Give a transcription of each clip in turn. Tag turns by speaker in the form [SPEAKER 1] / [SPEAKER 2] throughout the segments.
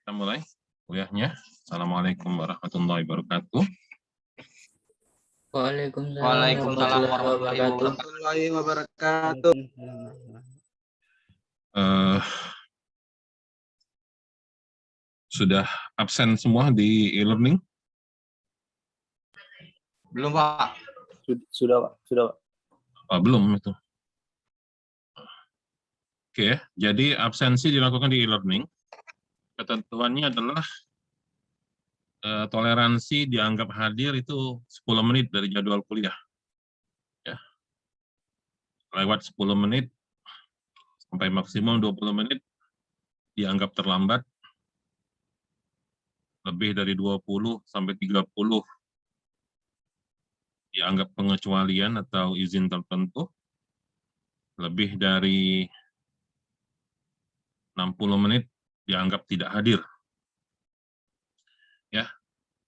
[SPEAKER 1] Kita mulai kuliahnya. Assalamualaikum warahmatullahi wabarakatuh.
[SPEAKER 2] Waalaikumsalam warahmatullahi wabarakatuh.
[SPEAKER 1] Sudah absen semua di e-learning?
[SPEAKER 2] Belum, Pak.
[SPEAKER 3] Sudah, Pak.
[SPEAKER 1] Oh, belum itu. Oke, jadi absensi dilakukan di e-learning. Ketentuannya adalah toleransi dianggap hadir itu 10 menit dari jadwal kuliah. Ya. Lewat 10 menit sampai maksimum 20 menit dianggap terlambat. Lebih dari 20 sampai 30 dianggap pengecualian atau izin tertentu. Lebih dari 60 menit dianggap tidak hadir. Ya.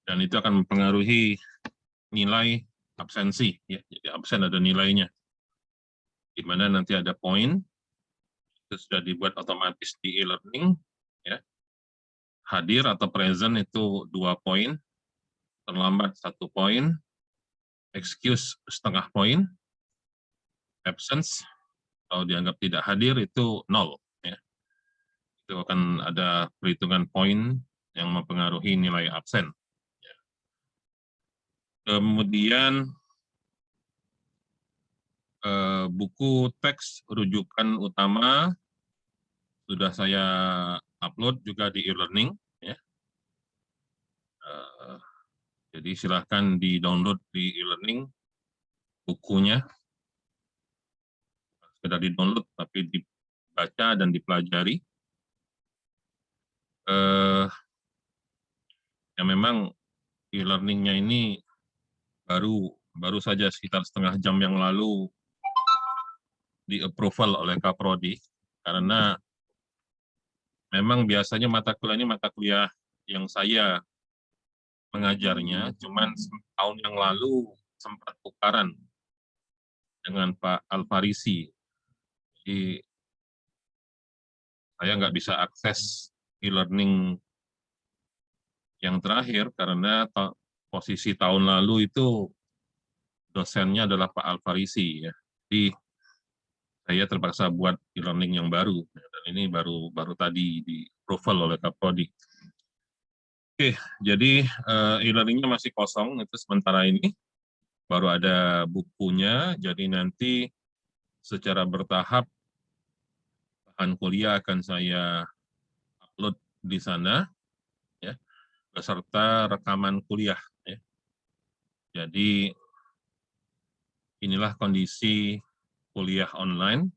[SPEAKER 1] Dan itu akan mempengaruhi nilai absensi, ya. Jadi absen ada nilainya. Di mana nanti ada poin, itu sudah dibuat otomatis di e-learning, ya. Hadir atau present itu 2 poin, terlambat 1 poin, excuse setengah poin, absence kalau dianggap tidak hadir itu 0, ya. Itu akan ada perhitungan poin yang mempengaruhi nilai absen. Ya. Kemudian buku teks rujukan utama sudah saya upload juga di e-learning, ya. Jadi silahkan di-download di e-learning bukunya, sudah di-download tapi dibaca dan dipelajari. Ya memang e-learningnya ini baru saja sekitar setengah jam yang lalu di-approval oleh Kaprodi, karena memang biasanya mata kuliah ini mata kuliah yang saya mengajarnya, cuman tahun yang lalu sempat tukaran dengan Pak Alfarisi. Jadi saya nggak bisa akses e-learning yang terakhir karena posisi tahun lalu itu dosennya adalah Pak Alfarisi, ya. Jadi saya terpaksa buat e-learning yang baru, dan ini baru tadi di-approval oleh Kaprodi. Oke, jadi e-learningnya masih kosong itu sementara ini, baru ada bukunya, jadi nanti secara bertahap bahan kuliah akan saya upload di sana, ya, beserta rekaman kuliah, ya. Jadi inilah kondisi kuliah online,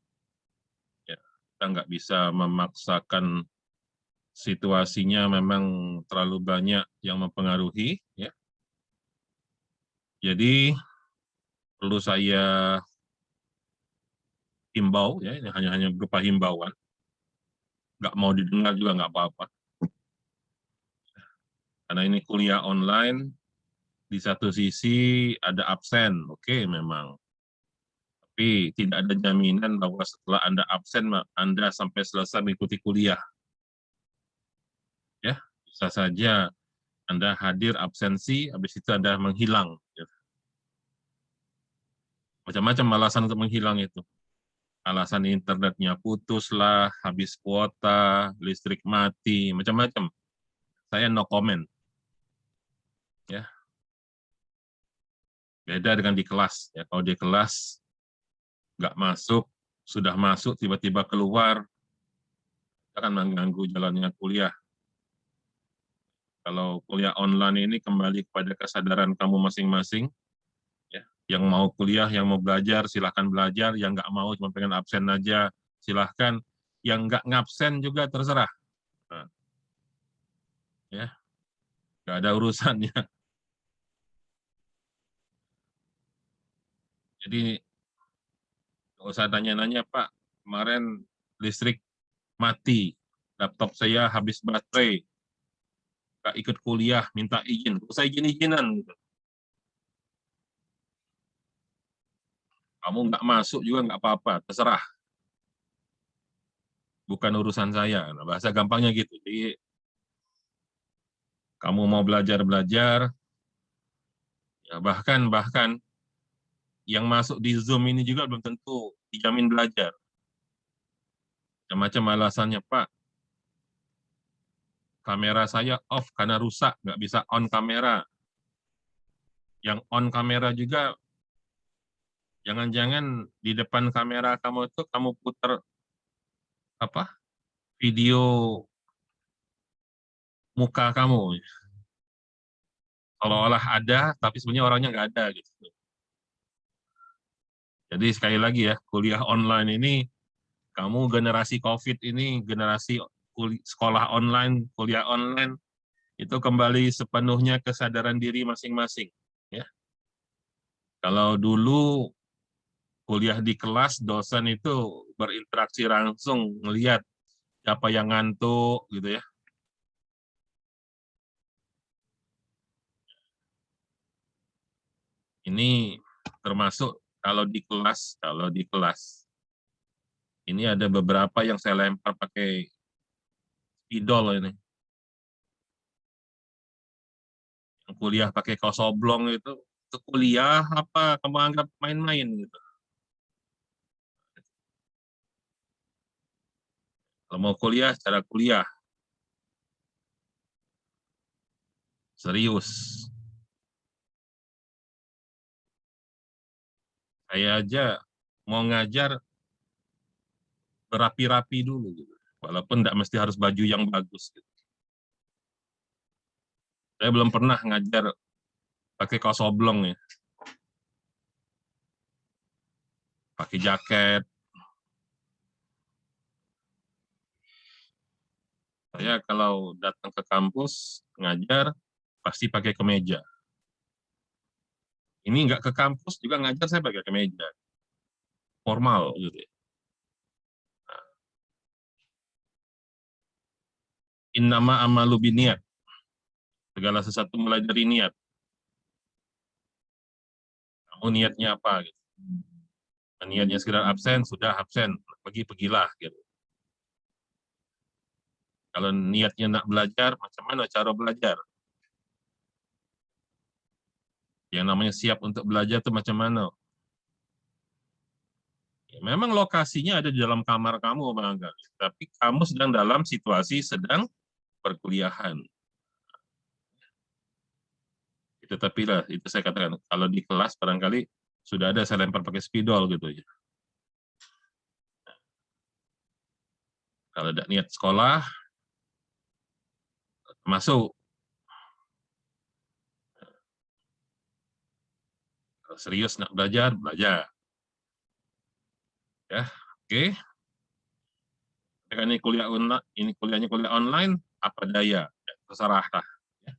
[SPEAKER 1] ya. Kita nggak bisa memaksakan, situasinya memang terlalu banyak yang mempengaruhi, ya. Jadi perlu saya himbau, ya, ini hanya berupa himbauan, nggak mau didengar juga nggak apa-apa. Karena ini kuliah online, di satu sisi ada absen, oke memang. Tapi tidak ada jaminan bahwa setelah Anda absen, Anda sampai selesai mengikuti kuliah. Ya, bisa saja Anda hadir absensi, habis itu Anda menghilang. Macam-macam alasan untuk menghilang itu. Alasan internetnya putus lah, habis kuota, listrik mati, macam-macam. Saya no comment. Ya. Beda dengan di kelas. Ya, kalau di kelas nggak masuk, sudah masuk tiba-tiba keluar, akan mengganggu jalannya kuliah. Kalau kuliah online ini kembali kepada kesadaran kamu masing-masing. Ya, yang mau kuliah, yang mau belajar, silahkan belajar. Yang nggak mau, cuma pengen absen aja, silahkan. Yang nggak ngabsen juga terserah. Nah, ya, nggak ada urusannya. Jadi nggak usah tanya-nanya, Pak, kemarin listrik mati, laptop saya habis baterai, nggak ikut kuliah, minta izin, nggak usah izin-izinan. Gitu. Kamu nggak masuk juga nggak apa-apa, terserah. Bukan urusan saya. Nah, bahasa gampangnya gitu. Jadi Kamu mau belajar, ya bahkan yang masuk di Zoom ini juga belum tentu dijamin belajar. Macam-macam alasannya, Pak. Kamera saya off karena rusak, nggak bisa on kamera. Yang on kamera juga, jangan-jangan di depan kamera kamu itu kamu putar video muka kamu. Seolah-olah ada, tapi sebenarnya orangnya nggak ada. Gitu. Jadi sekali lagi ya, kuliah online ini, kamu generasi COVID ini, generasi sekolah online, kuliah online, itu kembali sepenuhnya kesadaran diri masing-masing. Ya. Kalau dulu kuliah di kelas, dosen itu berinteraksi langsung, melihat siapa yang ngantuk, gitu ya. Ini termasuk kalau di kelas, ini ada beberapa yang saya lempar pakai spidol ini. Yang kuliah pakai kaos oblong itu kuliah apa kamu anggap main-main gitu. Kalau mau kuliah, secara kuliah. Serius. Saya aja mau ngajar berapi-rapi dulu gitu. Walaupun tidak mesti harus baju yang bagus gitu. Saya belum pernah ngajar pakai kaos oblong ya. Pakai jaket. Saya kalau datang ke kampus ngajar pasti pakai kemeja. Ini nggak ke kampus juga ngajar saya pakai kemeja. Formal gitu ya. Innama amalu biniat. Segala sesuatu mulai dari niat. Kamu niatnya apa gitu. Niatnya sekedar absen, sudah absen, pergilah gitu. Kalau niatnya nak belajar, macam mana cara belajar? Yang namanya siap untuk belajar itu macam mana? Ya, memang lokasinya ada di dalam kamar kamu, Bang, tapi kamu sedang dalam situasi sedang perkuliahan. Tetapi lah, itu saya katakan, kalau di kelas barangkali sudah ada saya lempar pakai spidol gitu ya. Kalau ada niat sekolah, masuk. Kalau serius nak belajar, belajar. Ya, oke. Ini kuliah online, ini kuliahnya kuliah online, apa daya, ya, terserah lah. Ya.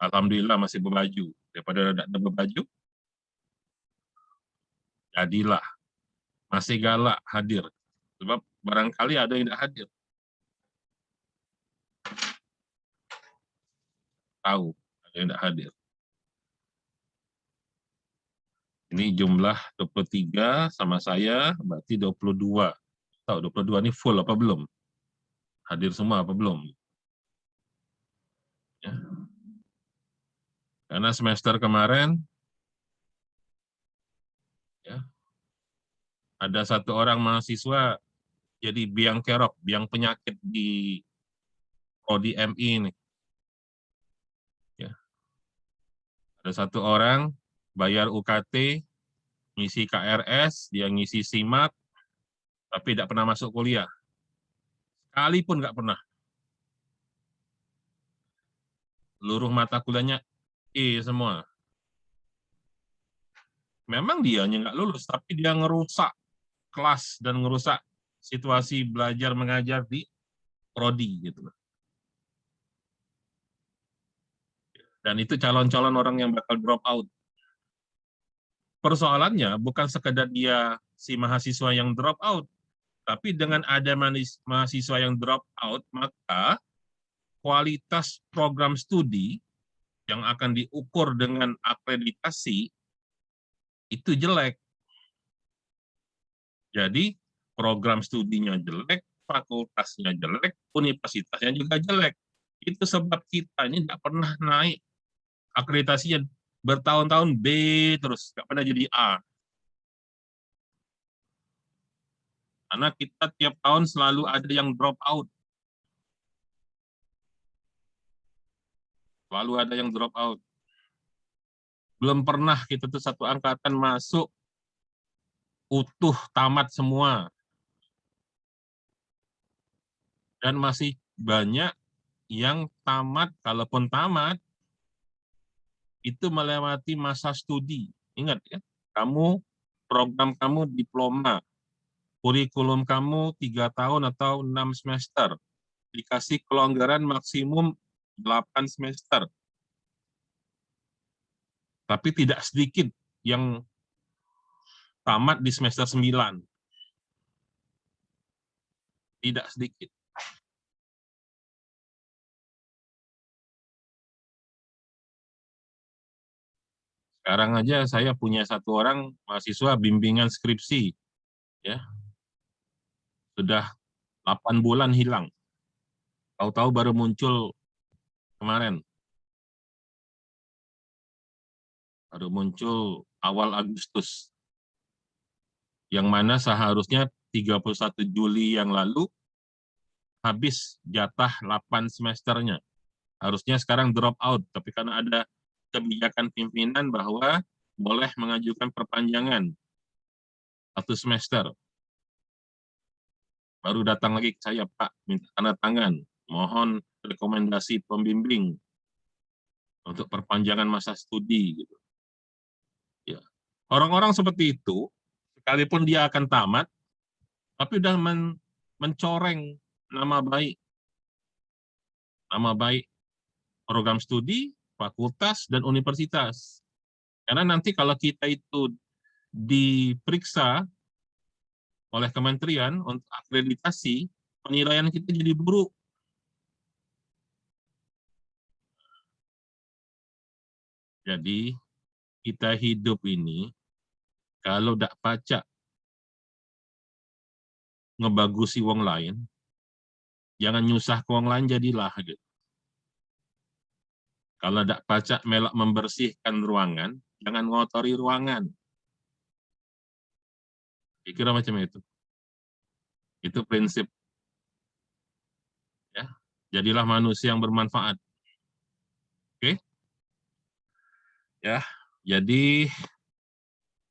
[SPEAKER 1] Alhamdulillah masih berbaju. Daripada tidak ada berbaju, jadilah. Masih galak hadir. Sebab barangkali ada yang tidak hadir. Tahu, ada yang tidak hadir. Ini jumlah 23 sama saya, berarti 22. Tahu 22 ini full apa belum? Hadir semua apa belum? Ya. Karena semester kemarin, ya, ada satu orang mahasiswa jadi biang kerok, biang penyakit di Prodi MI ini. Ya. Ada satu orang bayar UKT, ngisi KRS, dia ngisi SIMAK, tapi tidak pernah masuk kuliah. Sekali pun nggak pernah. Seluruh mata kuliahnya E semua. Memang dianya nggak lulus, tapi dia ngerusak kelas dan ngerusak situasi belajar mengajar di prodi gitu. Dan itu calon-calon orang yang bakal drop out. Persoalannya bukan sekedar dia si mahasiswa yang drop out, tapi dengan ada mahasiswa yang drop out, maka kualitas program studi yang akan diukur dengan akreditasi itu jelek. Jadi program studinya jelek, fakultasnya jelek, universitasnya juga jelek. Itu sebab kita ini nggak pernah naik akreditasinya, bertahun-tahun B terus, nggak pernah jadi A. Karena kita tiap tahun selalu ada yang drop out. Selalu ada yang drop out. Belum pernah kita tuh satu angkatan masuk utuh tamat semua. Dan masih banyak yang tamat, kalaupun tamat, itu melewati masa studi. Ingat ya, program kamu diploma, kurikulum kamu 3 tahun atau 6 semester. Dikasih kelonggaran maksimum 8 semester. Tapi tidak sedikit yang tamat di semester 9. Tidak sedikit. Sekarang aja saya punya satu orang mahasiswa bimbingan skripsi, ya sudah 8 bulan hilang. Tahu-tahu baru muncul kemarin. Baru muncul awal Agustus. Yang mana seharusnya 31 Juli yang lalu habis jatah 8 semesternya. Harusnya sekarang drop out, tapi karena ada kebijakan pimpinan bahwa boleh mengajukan perpanjangan 1 semester. Baru datang lagi ke saya, Pak, minta tanda tangan, mohon rekomendasi pembimbing untuk perpanjangan masa studi. Gitu. Ya. Orang-orang seperti itu, sekalipun dia akan tamat, tapi sudah mencoreng nama baik program studi, fakultas, dan universitas. Karena nanti kalau kita itu diperiksa oleh kementerian untuk akreditasi, penilaian kita jadi buruk. Jadi, kita hidup ini, kalau tidak pacak ngebagusi wong lain, jangan nyusah ke wong lain jadilah. Gitu. Kalau tidak pacak melak membersihkan ruangan, jangan ngotori ruangan. Kira macam itu. Itu prinsip. Ya. Jadilah manusia yang bermanfaat. Oke? Ya. Jadi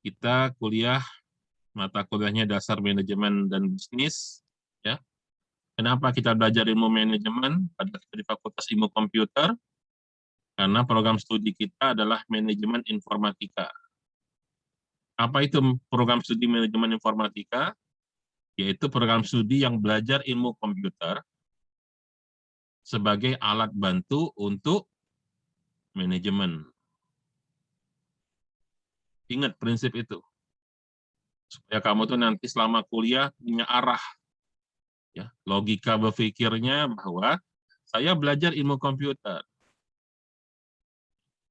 [SPEAKER 1] kita kuliah mata kuliahnya dasar manajemen dan bisnis. Ya. Kenapa kita belajar ilmu manajemen? Pada di Fakultas Ilmu Komputer. Karena program studi kita adalah manajemen informatika. Apa itu program studi manajemen informatika? Yaitu program studi yang belajar ilmu komputer sebagai alat bantu untuk manajemen. Ingat prinsip itu. Supaya kamu tuh nanti selama kuliah punya arah. Ya, logika berpikirnya bahwa saya belajar ilmu komputer.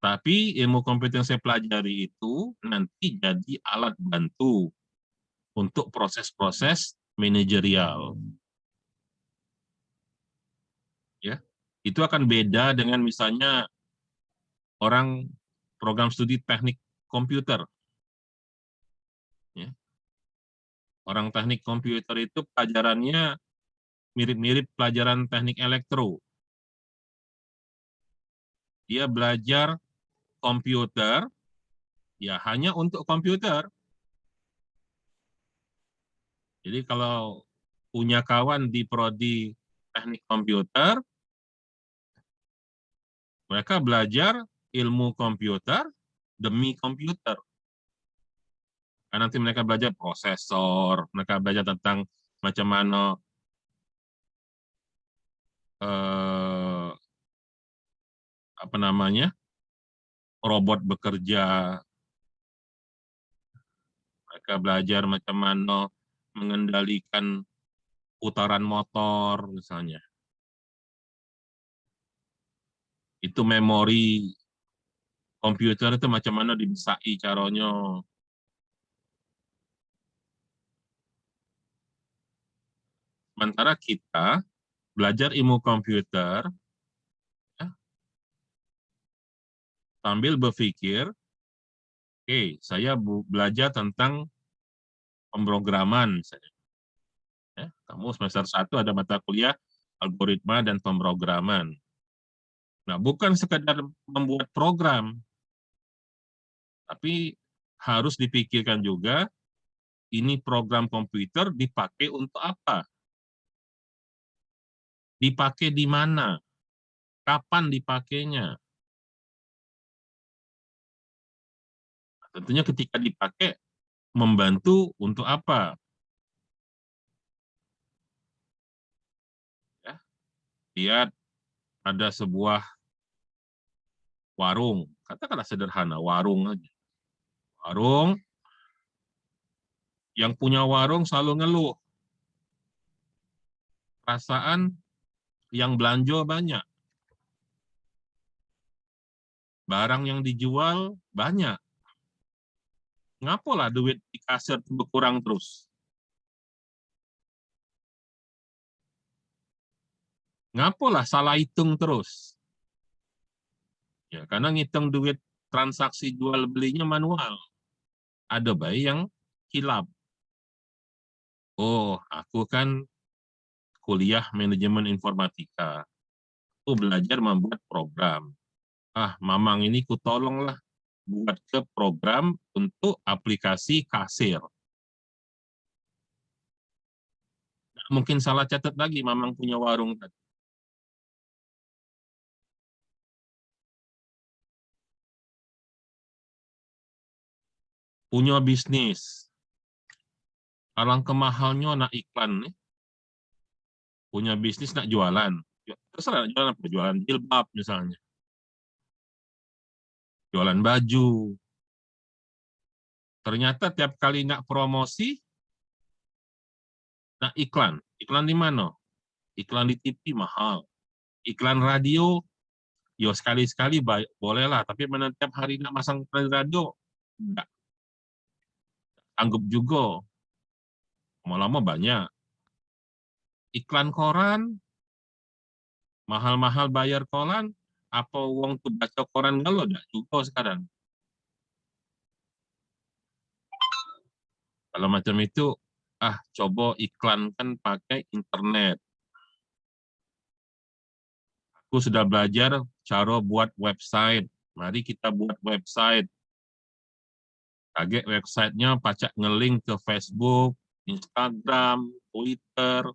[SPEAKER 1] Tapi ilmu komputer yang saya pelajari itu nanti jadi alat bantu untuk proses-proses manajerial. Ya, itu akan beda dengan misalnya orang program studi teknik komputer. Ya. Orang teknik komputer itu pelajarannya mirip-mirip pelajaran teknik elektro. Dia belajar komputer, ya hanya untuk komputer. Jadi kalau punya kawan di prodi teknik komputer, mereka belajar ilmu komputer demi komputer. Karena nanti mereka belajar prosesor, mereka belajar tentang macam mana robot bekerja. Mereka belajar macam mana mengendalikan putaran motor misalnya. Itu memori komputer itu macam mana dibesai caranya. Sementara kita belajar ilmu komputer sambil berpikir, oke, saya belajar tentang pemrograman misalnya. Ya, kamu semester 1 ada mata kuliah algoritma dan pemrograman. Nah, bukan sekedar membuat program, tapi harus dipikirkan juga ini program komputer dipakai untuk apa? Dipakai di mana? Kapan dipakainya? Tentunya ketika dipakai, membantu untuk apa? Ya, lihat ada sebuah warung, katakanlah sederhana, warung aja. Warung, yang punya warung selalu ngeluh. Perasaan yang belanja banyak. Barang yang dijual banyak. Ngapalah duit di kasir berkurang terus? Ngapalah salah hitung terus? Ya, karena ngitung duit transaksi jual belinya manual. Ada bayi yang hilap. Oh, aku kan kuliah manajemen informatika. Aku belajar membuat program. Ah, mamang ini ku tolonglah buat ke program untuk aplikasi kasir. Nggak mungkin salah catat lagi mamang punya warung tadi. Punya bisnis. Alangkah mahalnya nak iklan nih. Punya bisnis nak jualan. Terserah jualan apa, jualan jilbab misalnya. Jualan baju. Ternyata tiap kali nak promosi, nak iklan. Iklan di mana? Iklan di TV mahal. Iklan radio, yo sekali-sekali boleh lah. Tapi mana tiap hari nak masang iklan radio, enggak. Anggap juga. Lama-lama banyak. Iklan koran, mahal-mahal bayar koran, apa uang tuh baca koran kalau enggak juga sekarang. Kalau macam itu, coba iklankan pakai internet. Aku sudah belajar cara buat website. Mari kita buat website. Kaget websitenya pacak ngelink ke Facebook, Instagram, Twitter.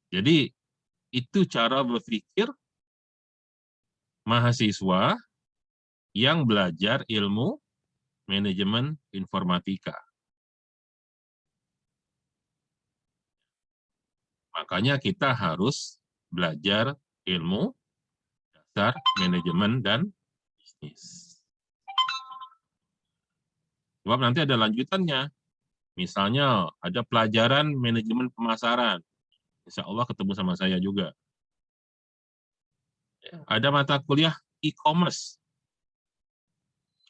[SPEAKER 1] Jadi itu cara berpikir mahasiswa yang belajar ilmu manajemen informatika. Makanya kita harus belajar ilmu dasar manajemen dan bisnis. Sebab nanti ada lanjutannya. Misalnya ada pelajaran manajemen pemasaran. Insya Allah ketemu sama saya juga. Ada mata kuliah e-commerce,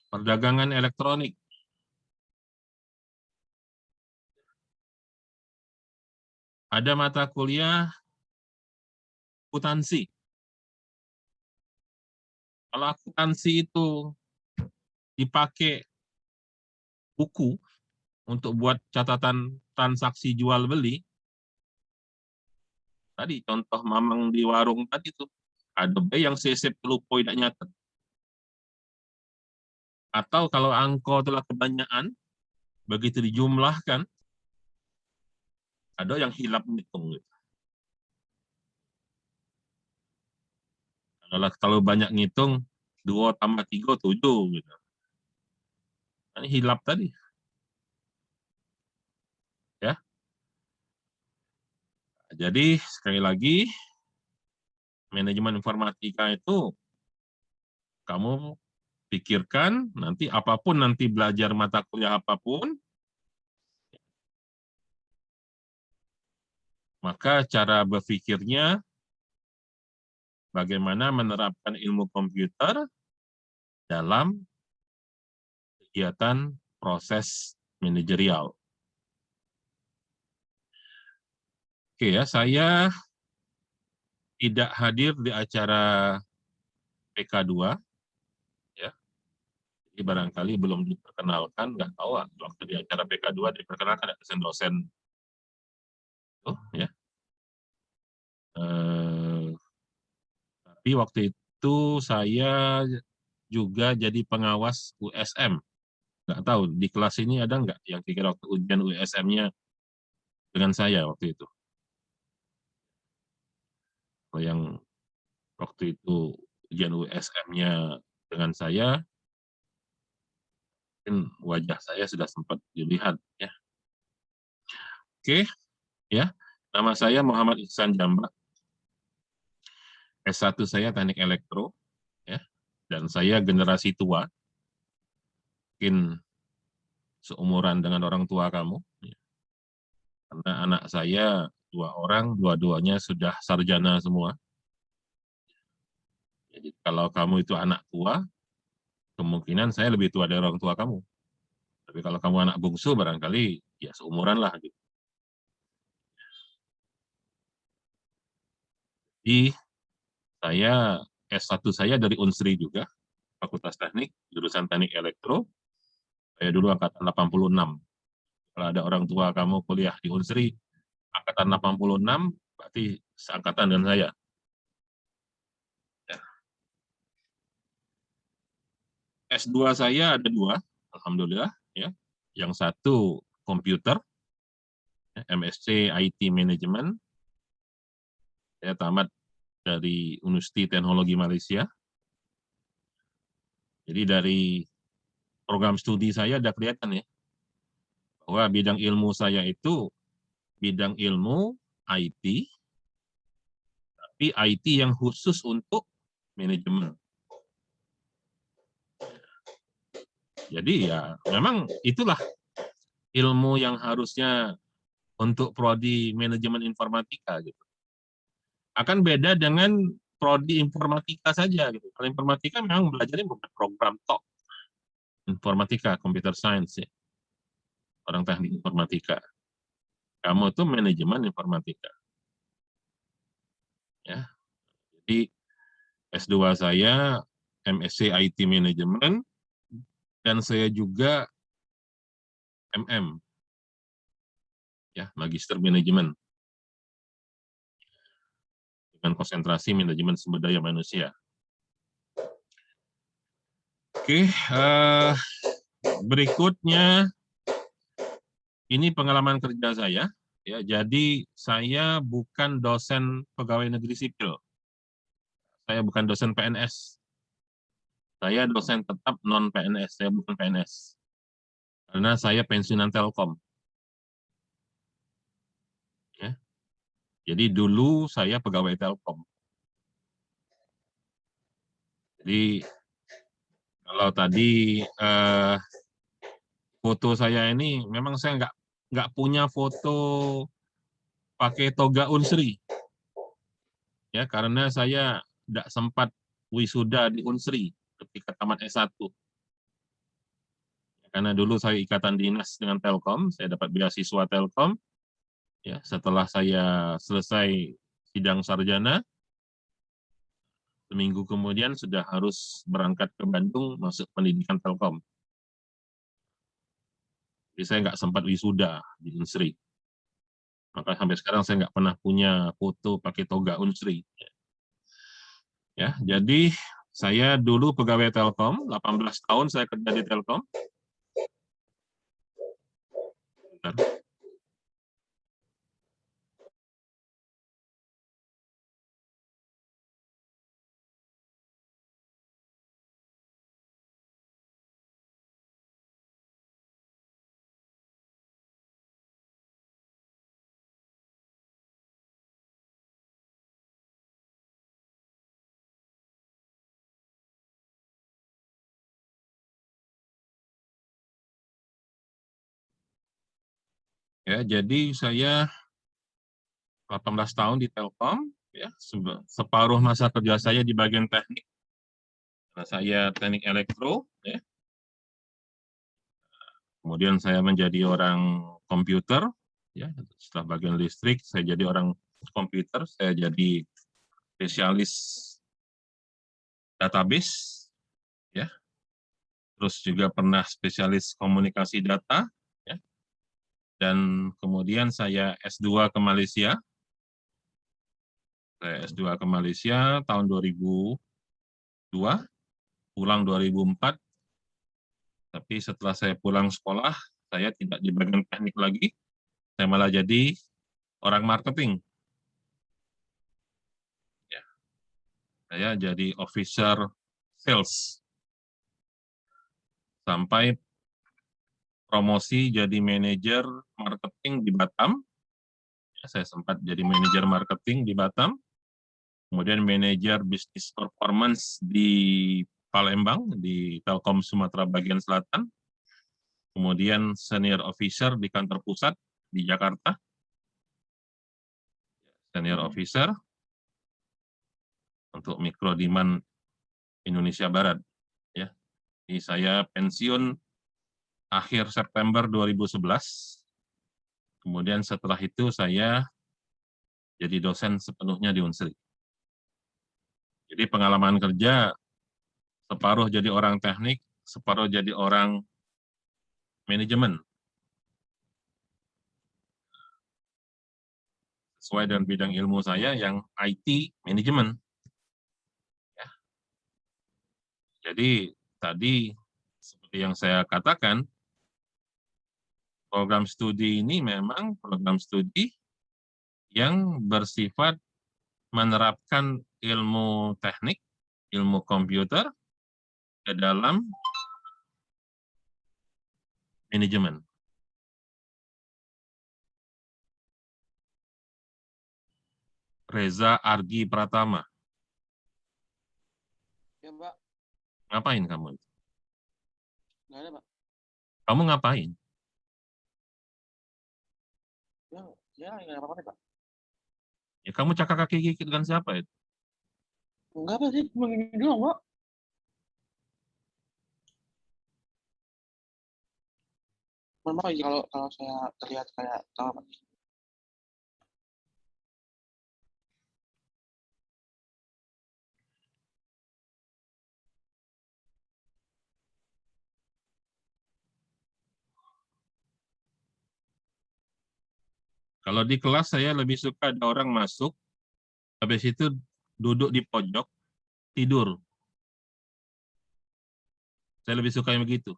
[SPEAKER 1] perdagangan elektronik. Ada mata kuliah akuntansi. Kalau akuntansi itu dipakai buku untuk buat catatan transaksi jual beli, tadi contoh mamang di warung tadi tuh, ada yang sisip lupa tidak nyatet. Atau kalau angka telah kebanyakan, begitu dijumlahkan, ada yang hilap ngitung. Kalau banyak ngitung, 2 tambah 3, 7. Gitu. Ini hilap tadi. Ya. Jadi, sekali lagi, manajemen informatika itu, kamu pikirkan, nanti apapun nanti belajar mata kuliah apapun, maka cara berpikirnya bagaimana menerapkan ilmu komputer dalam kegiatan proses manajerial. Oke ya, saya tidak hadir di acara PK2, ya. Jadi barangkali belum diperkenalkan, nggak tahu waktu di acara PK2 diperkenalkan ada dosen-dosen, ya. Tapi waktu itu saya juga jadi pengawas USM. Nggak tahu di kelas ini ada nggak yang kira waktu ujian USM-nya dengan saya waktu itu. Kalau yang waktu itu ujian USM-nya dengan saya, mungkin wajah saya sudah sempat dilihat, ya. Oke, ya. Nama saya Muhammad Ihsan Jambak. S1 saya Teknik Elektro, ya. Dan saya generasi tua. Mungkin seumuran dengan orang tua kamu, ya. Karena anak saya 2 orang, dua-duanya sudah sarjana semua. Jadi kalau kamu itu anak tua, kemungkinan saya lebih tua dari orang tua kamu. Tapi kalau kamu anak bungsu, barangkali ya seumuran lah. Gitu. Jadi saya S1 saya dari Unsri juga, Fakultas Teknik, jurusan Teknik Elektro. Saya dulu angkatan 86. Kalau ada orang tua kamu kuliah di Unsri, angkatan 86, berarti seangkatan dengan saya. Ya. S2 saya ada 2, alhamdulillah. Ya. Yang satu komputer, MSc IT Management. Saya tamat dari Universiti Teknologi Malaysia. Jadi dari program studi saya ada kelihatan ya, bahwa bidang ilmu saya itu bidang ilmu IT, tapi IT yang khusus untuk manajemen. Jadi ya memang itulah ilmu yang harusnya untuk prodi manajemen informatika gitu. Akan beda dengan prodi informatika saja gitu. Kalau informatika memang belajarnya bukan program tok. Informatika, computer science ya. Orang teknik informatika. Kamu itu manajemen informatika. Ya. Jadi S2 saya MSc IT Management dan saya juga MM ya, Magister Manajemen dengan konsentrasi manajemen sumber daya manusia. Oke, berikutnya ini pengalaman kerja saya. Ya, jadi saya bukan dosen pegawai negeri sipil. Saya bukan dosen PNS. Saya dosen tetap non PNS. Saya bukan PNS. Karena saya pensiunan Telkom. Ya. Jadi dulu saya pegawai Telkom. Jadi kalau tadi foto saya ini memang saya nggak punya foto pakai toga Unsri, ya karena saya tidak sempat wisuda di Unsri ketika tamat S1. Karena dulu saya ikatan dinas dengan Telkom, saya dapat beasiswa Telkom. Ya, setelah saya selesai sidang sarjana, seminggu kemudian sudah harus berangkat ke Bandung masuk pendidikan Telkom. Jadi saya nggak sempat wisuda di Unsri. Maka sampai sekarang saya nggak pernah punya foto pakai toga Unsri. Ya, jadi saya dulu pegawai Telkom, 18 tahun saya kerja di Telkom. Bentar. Ya, jadi saya 18 tahun di Telkom, ya, separuh masa kerja saya di bagian teknik. Karena saya teknik elektro, ya. Kemudian saya menjadi orang komputer, ya. Setelah bagian listrik, saya jadi orang komputer, saya jadi spesialis database, ya. Terus juga pernah spesialis komunikasi data, ya. Dan kemudian saya S2 ke Malaysia. Saya S2 ke Malaysia tahun 2002, pulang 2004. Tapi setelah saya pulang sekolah, saya tidak di bagian teknik lagi. Saya malah jadi orang marketing. Ya. Saya jadi officer sales. Sampai promosi jadi manajer marketing di Batam. Ya, saya sempat jadi manajer marketing di Batam. Kemudian manajer bisnis performance di Palembang, di Telkom Sumatera bagian Selatan. Kemudian senior officer di kantor pusat di Jakarta. Senior officer untuk mikro demand Indonesia Barat. Ya. Jadi saya pensiun akhir September 2011. Kemudian setelah itu saya jadi dosen sepenuhnya di Unsri. Jadi pengalaman kerja separuh jadi orang teknik, separuh jadi orang manajemen. Sesuai dengan bidang ilmu saya yang IT manajemen. Ya. Jadi tadi seperti yang saya katakan, program studi ini memang program studi yang bersifat menerapkan ilmu teknik, ilmu komputer ke dalam manajemen. Reza Argi Pratama.
[SPEAKER 2] Ya, Pak.
[SPEAKER 1] Ngapain kamu?
[SPEAKER 2] Nggak ada, Pak.
[SPEAKER 1] Kamu ngapain?
[SPEAKER 2] Ya, nggak apa-apa, Pak.
[SPEAKER 1] Ya, kamu cakap kaki gigit dengan siapa itu?
[SPEAKER 2] Enggak apa sih, cuma gini doang, Pak. Mohon maaf ya kalau saya terlihat kayak tahu, Pak.
[SPEAKER 1] Kalau di kelas saya lebih suka ada orang masuk, habis itu duduk di pojok, tidur. Saya lebih suka yang begitu.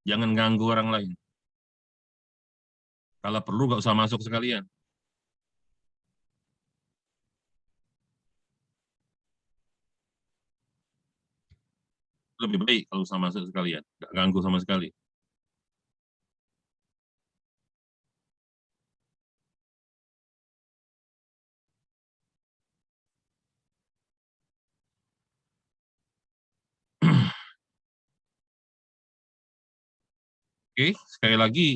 [SPEAKER 1] Jangan ganggu orang lain. Kalau perlu nggak usah masuk sekalian. Lebih baik kalau usah masuk sekalian. Nggak ganggu sama sekali. Oke, sekali lagi,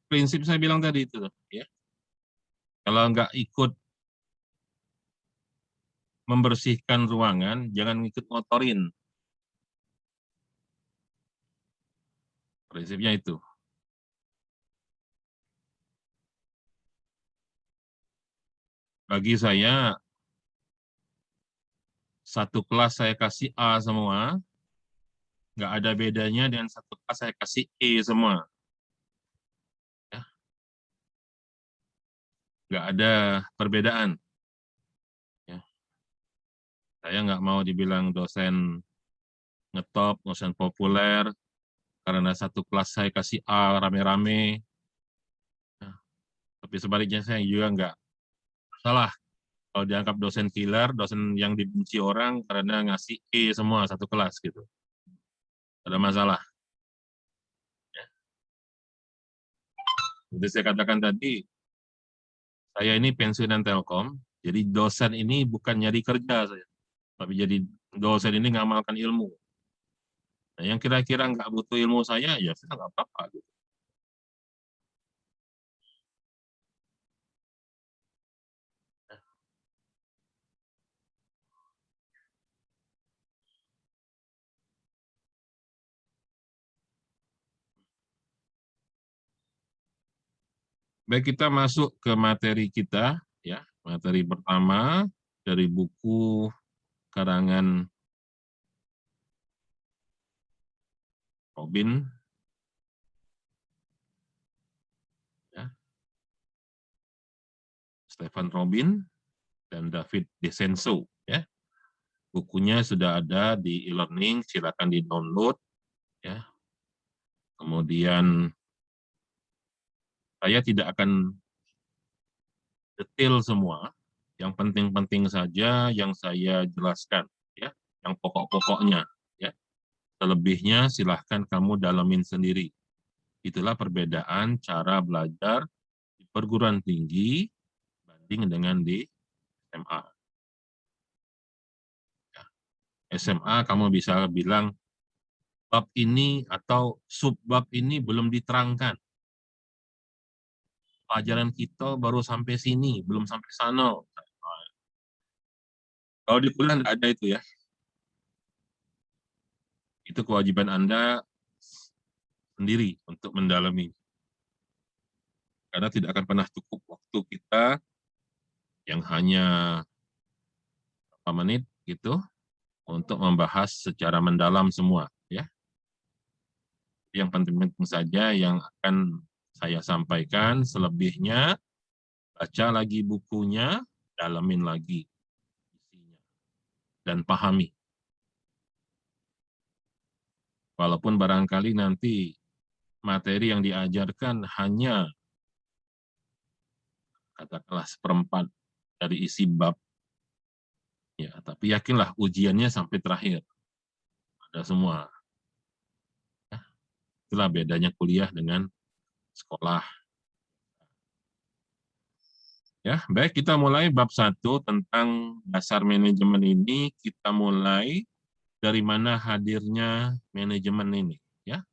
[SPEAKER 1] prinsip saya bilang tadi itu. Ya. Kalau nggak ikut membersihkan ruangan, jangan ikut ngotorin. Prinsipnya itu. Bagi saya, satu kelas saya kasih A semua, nggak ada bedanya dengan satu kelas saya kasih E semua. Ya, nggak ada perbedaan. Ya. Saya nggak mau dibilang dosen ngetop, dosen populer, karena satu kelas saya kasih A rame-rame. Ya. Tapi sebaliknya saya juga nggak salah kalau dianggap dosen killer, dosen yang dibenci orang karena ngasih E semua satu kelas gitu. Ada masalah. Ya. Seperti saya katakan tadi, saya ini pensiunan Telkom, jadi dosen ini bukan nyari kerja saya, tapi jadi dosen ini ngamalkan ilmu. Nah, yang kira-kira nggak butuh ilmu saya, ya saya nggak apa-apa. Gitu. Baik, kita masuk ke materi kita, ya. Materi pertama dari buku karangan Robin, ya, Stephen Robin dan David DeCenzo. Ya. Bukunya sudah ada di e-learning, silakan di-download. Ya. Kemudian saya tidak akan detail semua, yang penting-penting saja yang saya jelaskan, ya, yang pokok-pokoknya. Ya. Selebihnya silahkan kamu dalamin sendiri. Itulah perbedaan cara belajar di perguruan tinggi banding dengan di SMA. Ya. SMA kamu bisa bilang, bab ini atau subbab ini belum diterangkan. Pelajaran kita baru sampai sini, belum sampai sana. Kalau di kuliah tidak ada itu ya. Itu kewajiban Anda sendiri untuk mendalami. Karena tidak akan pernah cukup waktu kita yang hanya berapa menit gitu untuk membahas secara mendalam semua. Ya. Yang penting-penting saja yang akan saya sampaikan, selebihnya baca lagi bukunya, dalamin lagi isinya, dan pahami. Walaupun barangkali nanti materi yang diajarkan hanya katakanlah seperempat dari isi bab, ya, tapi yakinlah ujiannya sampai terakhir ada semua. Ya, itulah bedanya kuliah dengan sekolah. Ya, baik, kita mulai bab 1 tentang dasar manajemen ini. Kita mulai dari mana hadirnya manajemen ini, ya.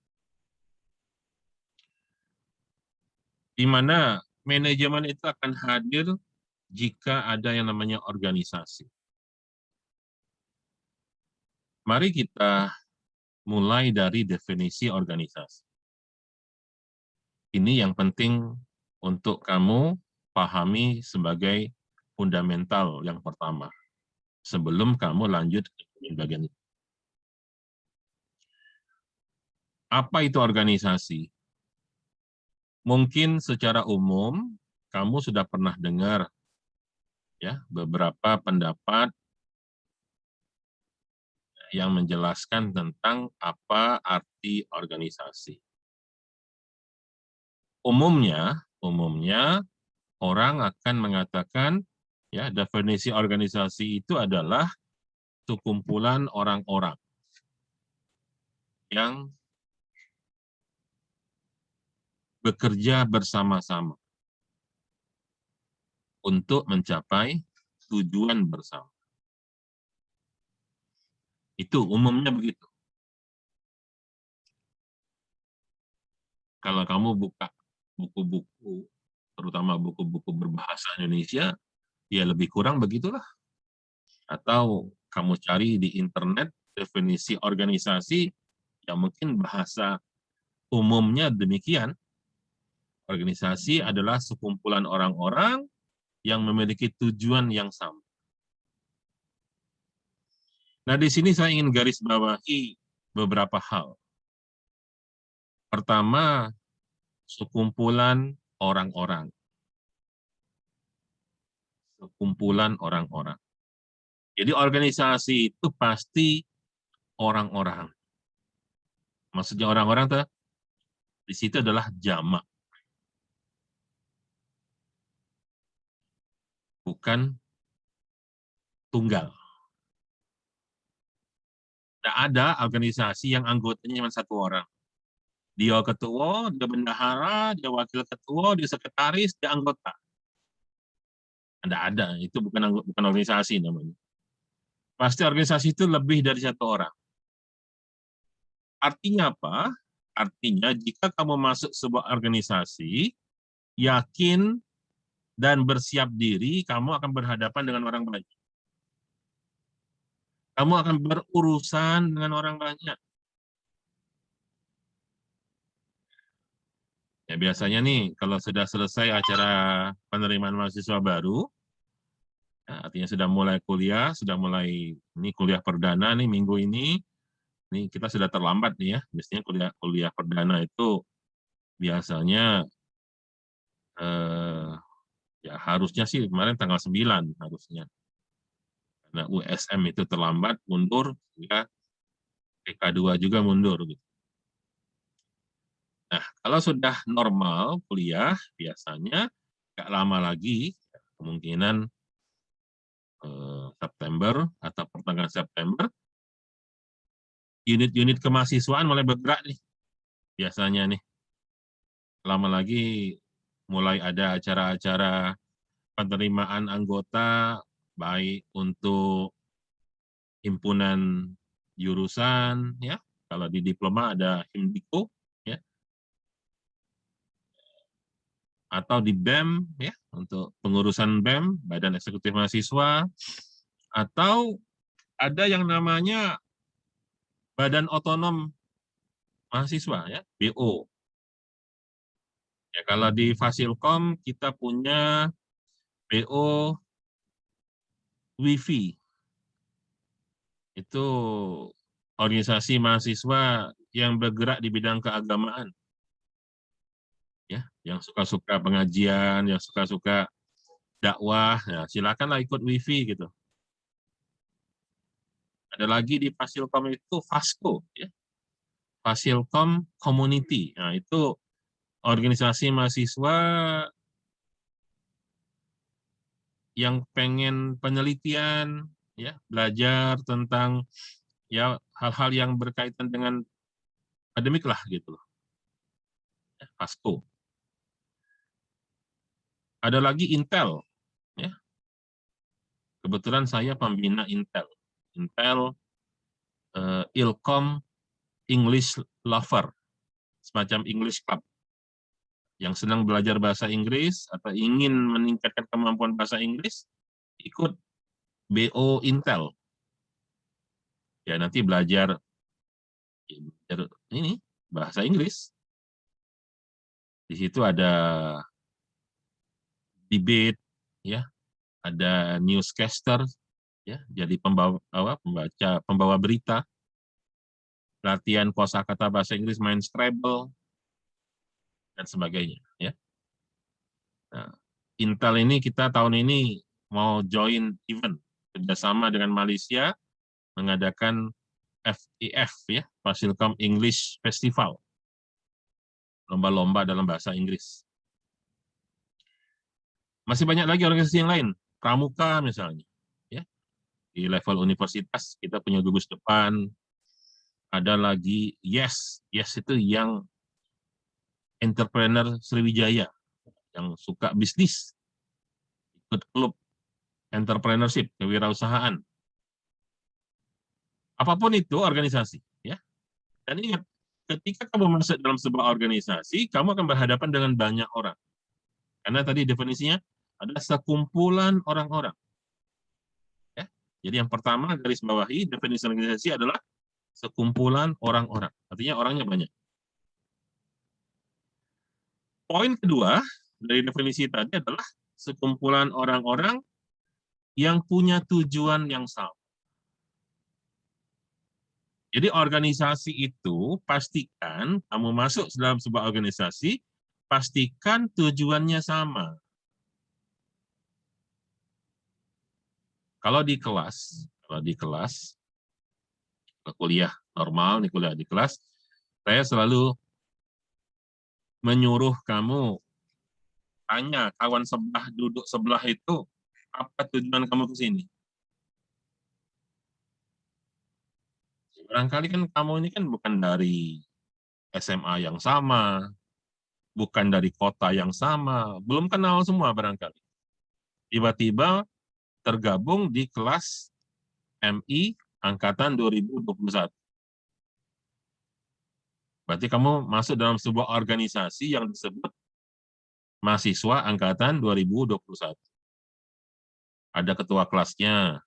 [SPEAKER 1] Di mana manajemen itu akan hadir jika ada yang namanya organisasi. Mari kita mulai dari definisi organisasi. Ini yang penting untuk kamu pahami sebagai fundamental yang pertama, sebelum kamu lanjut ke bagian itu. Apa itu organisasi? Mungkin secara umum kamu sudah pernah dengar ya beberapa pendapat yang menjelaskan tentang apa arti organisasi. Umumnya orang akan mengatakan ya definisi organisasi itu adalah sekumpulan orang-orang yang bekerja bersama-sama untuk mencapai tujuan bersama. Itu umumnya begitu. Kalau kamu buka buku-buku, terutama buku-buku berbahasa Indonesia, ya lebih kurang begitulah. Atau kamu cari di internet definisi organisasi, ya mungkin bahasa umumnya demikian. Organisasi adalah sekumpulan orang-orang yang memiliki tujuan yang sama. Nah, di sini saya ingin garis bawahi beberapa hal. Pertama, sekumpulan orang-orang. Sekumpulan orang-orang. Jadi organisasi itu pasti orang-orang. Maksudnya orang-orang tuh di situ adalah jamak. Bukan tunggal. Tidak ada organisasi yang anggotanya cuma satu orang. Dia ketua, dia bendahara, dia wakil ketua, dia sekretaris, dia anggota. Tidak ada, itu bukan organisasi namanya. Pasti organisasi itu lebih dari satu orang. Artinya apa? Artinya jika kamu masuk sebuah organisasi, yakin dan bersiap diri, kamu akan berhadapan dengan orang banyak. Kamu akan berurusan dengan orang banyak. Ya biasanya nih, kalau sudah selesai acara penerimaan mahasiswa baru, Ya, artinya sudah mulai kuliah, sudah mulai ini kuliah perdana nih minggu ini kita sudah terlambat nih ya. Biasanya kuliah perdana itu biasanya eh, ya harusnya sih kemarin tanggal 9 harusnya. Karena USM itu terlambat, mundur, sehingga PK2 juga mundur gitu. Nah, kalau sudah normal kuliah, biasanya nggak lama lagi, kemungkinan September atau pertengahan September, unit-unit kemahasiswaan mulai bergerak nih, biasanya nih. Lama lagi mulai ada acara-acara penerimaan anggota, baik untuk himpunan jurusan, ya. Kalau di diploma ada Himdiko, ya, atau di BEM, ya, untuk pengurusan BEM, Badan Eksekutif Mahasiswa, atau ada yang namanya Badan Otonom Mahasiswa, ya, BO. Ya, kalau di Fasilkom kita punya BO WiFi. Itu organisasi mahasiswa yang bergerak di bidang keagamaan. Ya, yang suka-suka pengajian, yang suka-suka dakwah, ya silakanlah ikut WiFi gitu. Ada lagi di Fasilkom itu Fasko, ya. Fasilkom Community. Nah, itu organisasi mahasiswa yang pengen penelitian, ya, belajar tentang ya hal-hal yang berkaitan dengan akademik lah gitu loh. Ya, Fasko. Ada lagi Intel, ya. Kebetulan saya pembina Intel. Intel Ilkom English Lover, semacam English Club. Yang senang belajar bahasa Inggris atau ingin meningkatkan kemampuan bahasa Inggris, ikut BO Intel. Ya nanti belajar ini bahasa Inggris. Di situ ada debate, ya, ada newscaster, ya, jadi pembawa berita, latihan kosakata bahasa Inggris, main Scrabble, dan sebagainya. Ya. Nah, Intel ini kita tahun ini mau join event kerjasama dengan Malaysia mengadakan FEF, ya, Fasilkom English Festival, lomba-lomba dalam bahasa Inggris. Masih banyak lagi organisasi yang lain, Pramuka misalnya, ya, di level universitas kita punya gugus depan. Ada lagi Yes itu yang entrepreneur Sriwijaya yang suka bisnis, ikut klub entrepreneurship, kewirausahaan. Apapun itu organisasi, ya. Dan ingat, ketika kamu masuk dalam sebuah organisasi, kamu akan berhadapan dengan banyak orang. Karena tadi definisinya adalah sekumpulan orang-orang. Ya. Jadi yang pertama garis bawahi definisi organisasi adalah sekumpulan orang-orang. Artinya orangnya banyak. Poin kedua dari definisi tadi adalah sekumpulan orang-orang yang punya tujuan yang sama. Jadi organisasi itu pastikan kamu masuk dalam sebuah organisasi, pastikan tujuannya sama. Kalau di kelas, kuliah normal, nih kuliah di kelas, saya selalu menyuruh kamu tanya kawan sebelah duduk sebelah itu apa tujuan kamu ke sini. Barangkali kan kamu ini kan bukan dari SMA yang sama, bukan dari kota yang sama, belum kenal semua barangkali. Tiba-tiba tergabung di kelas MI angkatan 2021. Berarti kamu masuk dalam sebuah organisasi yang disebut mahasiswa angkatan 2021. Ada ketua kelasnya,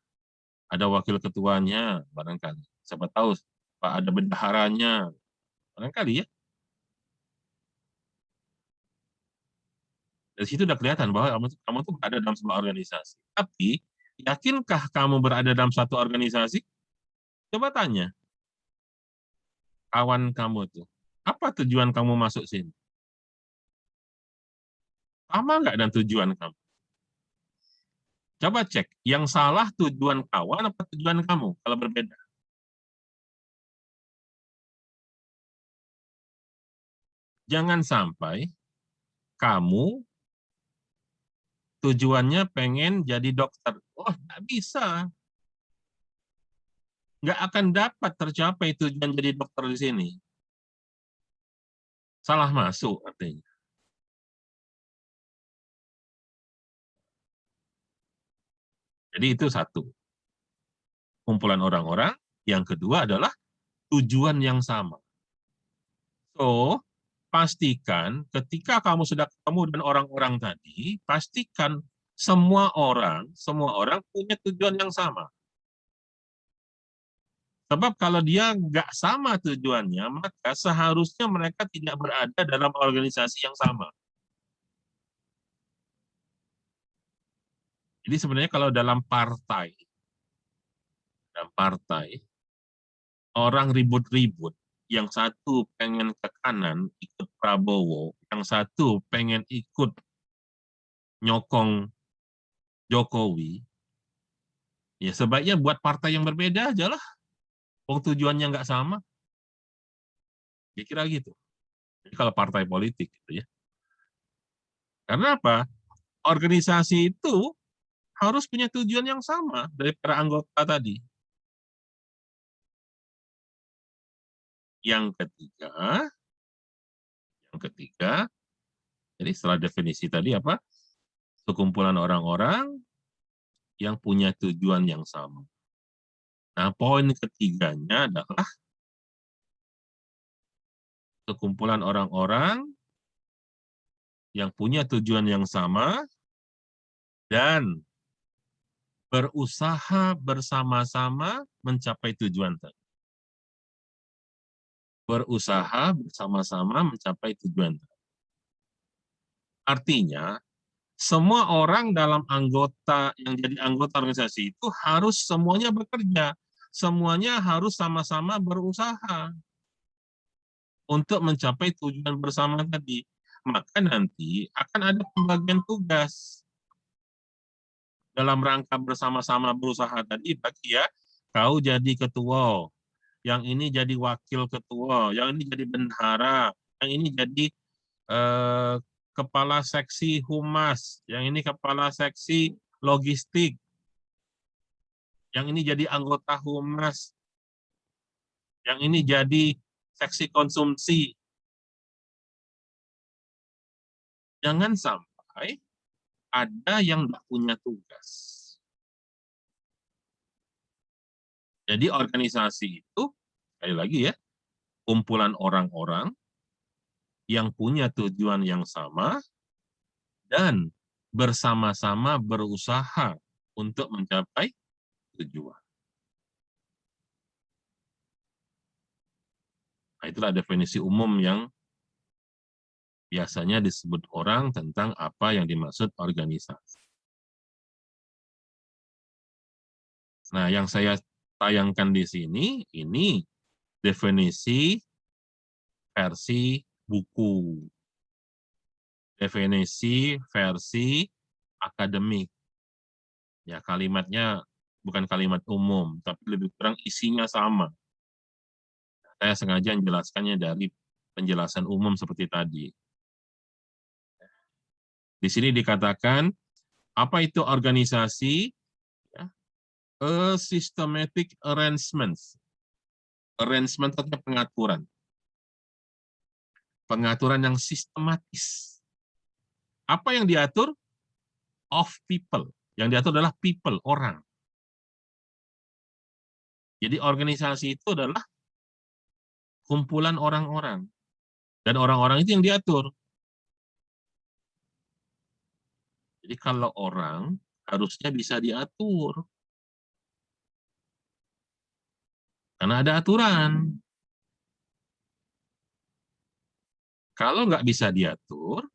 [SPEAKER 1] ada wakil ketuanya, barangkali. Siapa tahu Pak ada bendaharanya, barangkali ya. Dari situ udah kelihatan bahwa kamu tuh ada dalam sebuah organisasi. Tapi yakinkah kamu berada dalam satu organisasi? Coba tanya kawan kamu tuh, apa tujuan kamu masuk sini? Sama nggak dengan tujuan kamu? Coba cek, yang salah tujuan kawan apa tujuan kamu kalau berbeda? Jangan sampai kamu tujuannya pengen jadi dokter. Oh, nggak bisa. Nggak akan dapat tercapai tujuan jadi dokter di sini. Salah masuk artinya. Jadi itu satu. Kumpulan orang-orang. Yang kedua adalah tujuan yang sama. So, pastikan ketika kamu sudah ketemu dengan orang-orang tadi, pastikan semua orang punya tujuan yang sama. Sebab kalau dia nggak sama tujuannya, maka seharusnya mereka tidak berada dalam organisasi yang sama. Jadi sebenarnya kalau dalam partai, orang ribut-ribut, yang satu pengen ke kanan ikut Prabowo, yang satu pengen ikut nyokong Jokowi, ya sebaiknya buat partai yang berbeda aja lah. Wong tujuannya nggak sama. Kira-kira gitu. Jadi kalau partai politik gitu ya. Karena apa? Organisasi itu harus punya tujuan yang sama dari para anggota tadi. Yang ketiga, jadi setelah definisi tadi apa? Sekumpulan orang-orang yang punya tujuan yang sama. Nah, poin ketiganya adalah sekumpulan orang-orang yang punya tujuan yang sama dan berusaha bersama-sama mencapai tujuan tadi. Berusaha bersama-sama mencapai tujuan tadi. Artinya, semua orang dalam yang jadi anggota organisasi itu harus semuanya bekerja. Semuanya harus sama-sama berusaha untuk mencapai tujuan bersama tadi. Maka nanti akan ada pembagian tugas. Dalam rangka bersama-sama berusaha tadi, bagi ya, kau jadi ketua, yang ini jadi wakil ketua, yang ini jadi bendahara, yang ini jadi kepala seksi humas, yang ini kepala seksi logistik, yang ini jadi anggota humas, yang ini jadi seksi konsumsi. Jangan sampai ada yang tidak punya tugas. Jadi organisasi itu, sekali lagi ya, kumpulan orang-orang yang punya tujuan yang sama dan bersama-sama berusaha untuk mencapai tujuan. Nah, itulah definisi umum yang biasanya disebut orang tentang apa yang dimaksud organisasi. Nah, yang saya tayangkan di sini, ini definisi versi buku. Definisi versi akademik. Ya, kalimatnya bukan kalimat umum, tapi lebih kurang isinya sama. Saya sengaja menjelaskannya dari penjelasan umum seperti tadi. Di sini dikatakan, apa itu organisasi? A systematic arrangements. Arrangement artinya pengaturan. Pengaturan yang sistematis. Apa yang diatur? Of people. Yang diatur adalah people, orang. Jadi organisasi itu adalah kumpulan orang-orang. Dan orang-orang itu yang diatur. Jadi kalau orang, harusnya bisa diatur. Karena ada aturan. Kalau nggak bisa diatur,